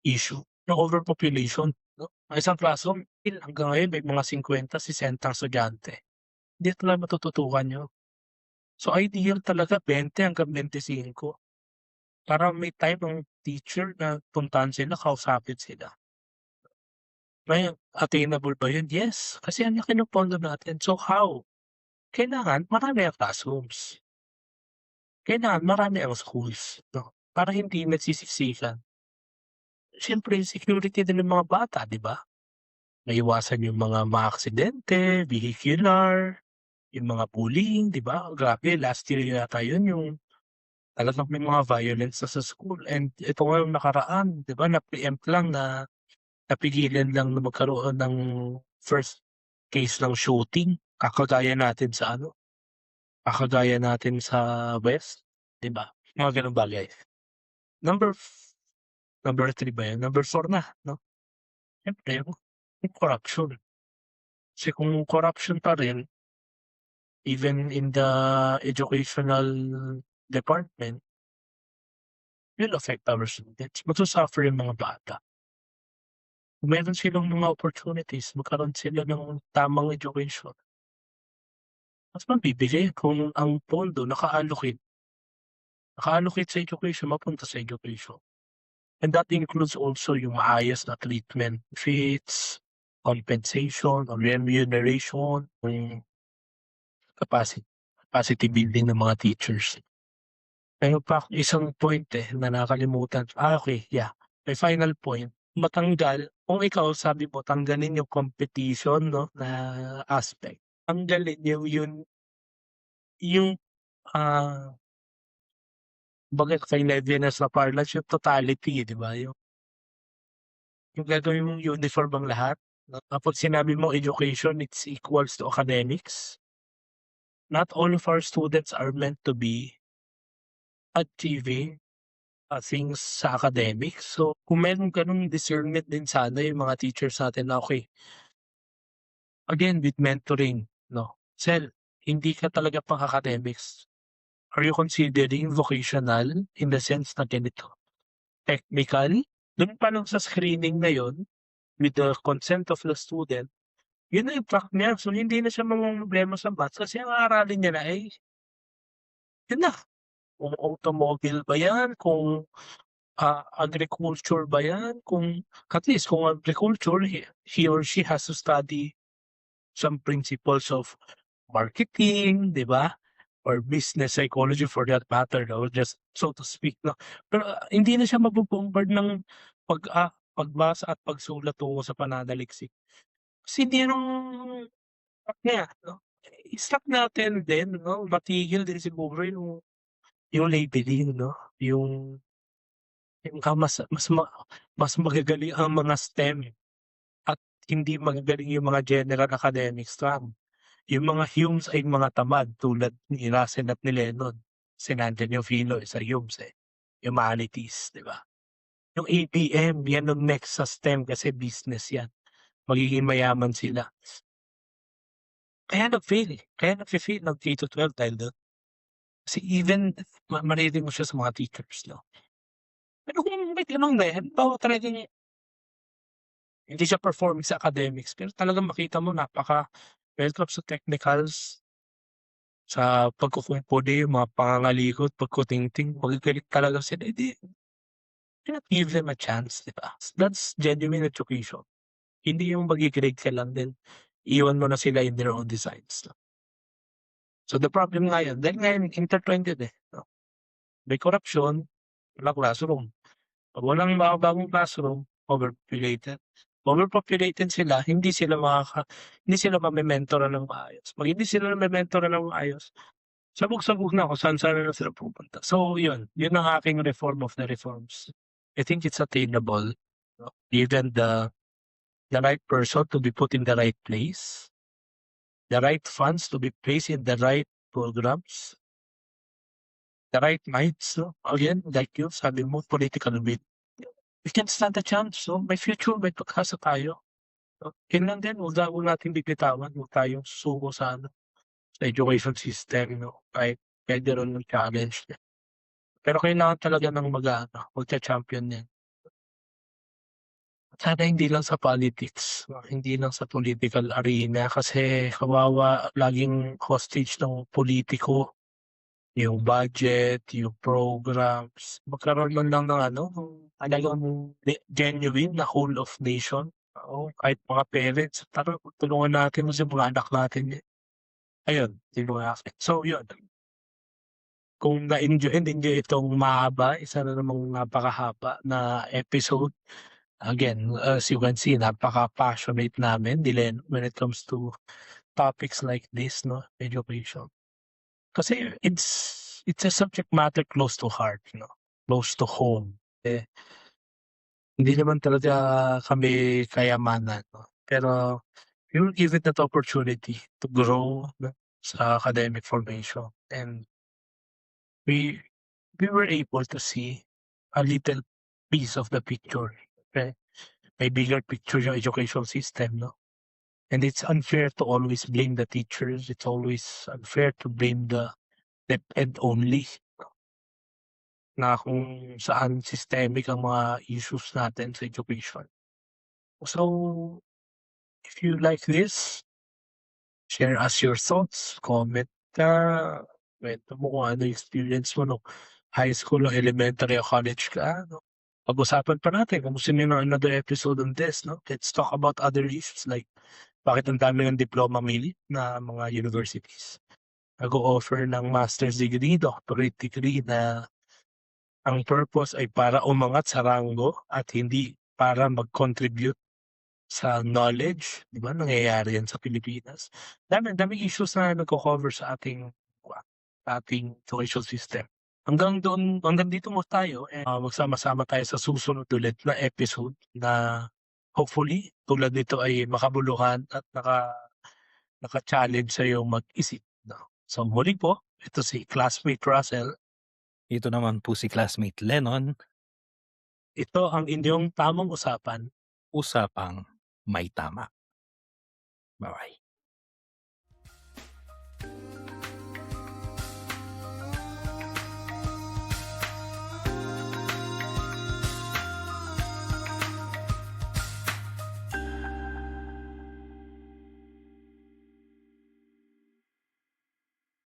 issue, yung overpopulation 'no. Ang isang classroom hanggang ngayon may mga 50, 60 estudyante, hindi talaga matututukan yun. So ideal talaga 20 hanggang 25 para may time ang teacher na puntahan sila, kausapin sila. Ngayon, attainable ba yun? Yes, kasi ang laki ng pondo natin. So how? Kailangan marami ang classrooms, kailangan marami ang schools 'no, para hindi nagsisiksikan. Siyempre security din ng mga bata 'di ba? Maiwasan yung mga maaksidente, vehicular, yung mga bullying 'di ba? Grabe last year yata yun yung talagang may mga violence na sa school and ito ngayong nakaraan 'di ba na-preempt lang na napigilan lang na magkaroon ng first case ng shooting, kakagaya natin sa West 'di ba? Mga gano'ng bagay. Number f Number 3 ba yun? Number 4 na 'no? Siyempre yung corruption. Kasi kung corruption pa rin, even in the educational department, will affect our students. Magsa-suffer yung mga bata. Kung meron silang mga opportunities, magkaroon sila ng tamang education, mas mabibili kung ang pondo naka-allocate sa education, mapunta sa education. And that includes also yung maayos na treatment, fees, compensation or remuneration, yung capacity building ng mga teachers. Meron pa akong isang point, na nakakalimutan. Okey, yeah, may final point, matanggal kung ikaw sabi mo tanggalin yung competition 'no, na aspect, tanggalin niyo yung, ah, kumbaga kay Levinas na parlance yung totality, 'di ba, yung gagawin mong uniform ang lahat 'no, kapag sinabi mong education it's equals to academics, not all of our students are meant to be achieving things sa academics. So, kung meron gano'ng discernment din sana yung mga teachers natin na okey, again with mentoring 'no, "Sel, hindi ka talaga pang academics. Are you considering vocational in the sense na ganito, technical?" Dun pa lang sa screening na yun, with the consent of the student, yun na yung track niya. So, hindi na siya mamomroblema sa maths kasi ang aaralin niya na ay yun na, kung automobile ba yan, kung agriculture ba yan, kung at least kung agriculture, he or she has to study some principles of marketing, 'di ba? Or business psychology for that matter 'no, just so to speak 'no. Pero, hindi na siya mabo-bombard ng pagbasa at pagsulat tungo sa pananaliksik. Kasi hindi nung track niya 'no. I-stack natin din 'no, matigil din siguro yung labeling 'no, yung mas magagaling ang mga STEM at hindi magagaling yung mga general academics lang. Yung mga Humes ay mga tamad tulad ni Russell at ni Lennon. Kasi nandiyan yung Philo, sa Humes, humanities, 'di ba? Yung ABM, yan ang next sa STEM kasi business yan, magiging mayaman sila. Kaya nagfe-fail ng K-12 dahil dun. Kasi even maririnig mo siya sa mga teachers 'no. Pero kung may gano'n na, halimbawa talagang hindi siya performing sa academics pero talagang makita mo when it comes to technicals, sa pagkukumpuni, yung mga pangangalikot, pagkutingting, magagaling talaga sila, eh, why not give them a chance, 'di ba? That's genuine education. Hindi yung maggi-grade ka lang then iwan mo na sila in their own designs 'no. So the problem nga yun, dahil ngayon intertwined yun, eh, 'no? May korapsyon, walang classroom. 'Pag walang mga bagong classroom, overpopulated. Overpopulated sila, hindi sila mame-mentoran ng maayos. 'Pag hindi sila name-mentoran ng maayos, sabog-sabog na kung saan-saan na lang sila pumupunta. So yun ang aking reform of the reforms. I think it's attainable, 'no, given the right person to be put in the right place, the right funds to be placed in the right programs, the right minds, 'no? Again, like you, sabi mo political will. We can stand a chance, 'no? May future, may pag-asa tayo, 'no? Yun lang din, wag nating bibitawan, wag tayong susuko sa ano, sa education system, 'no? Kahit meron ng challenge. Pero kailangan talaga ng mag-aano, magcha-champion niyan. Sana hindi lang sa politics, hindi lang sa political arena kasi kawawa laging hostage ng politiko, yung budget, yung programs. Magkaroon man lang ng ano, talagang genuine na whole of nation. Oo, kahit mga parents, tara tulungan natin kasi mga anak natin yan. Ayun, yun yung akin. So yun, kung na-enjoy itong mahaba, isa na namang napakahaba na episode. Again, as you can see, napaka-passionate namin Dylan when it comes to topics like this, 'no, education. Kasi it's a subject matter close to heart, close to home. Eh, hindi naman talaga kami kayamanan, 'no, pero we were given that opportunity to grow, 'no, sa academic formation and we we were able to see a little piece of the picture, okay? May bigger picture yung education system, 'no? And it's unfair to always blame the teachers. It's always unfair to blame the DepEd only na kung saan systemic ang mga issues natin sa education. So, if you like this, share us your thoughts, comment ka, kwento mo kung ano yung experience mo nung high school o elementary o college ka, no? Pag-usapan pa natin kung gusto niyo ng another episode on this, no? Let's talk about other issues like bakit ang dami ng diploma mill na mga universities nag-o-offer ng master's degree, doctorate degree na ang purpose ay para umangat sa ranggo at hindi para mag-contribute sa knowledge, 'di ba, nangyayari yan sa Pilipinas. Daming issues na nagko-cover sa ating education system. Hanggang dito muna tayo, magsama-sama tayo sa susunod ulit na episode na hopefully tulad nito ay makabuluhan at naka-challenge sa'yo mag-isip, 'no. So muli po, ito si classmate Russell. Ito naman po si classmate Lennon, Ito ang inyong tamang usapan. usapang may tama. Bye-bye.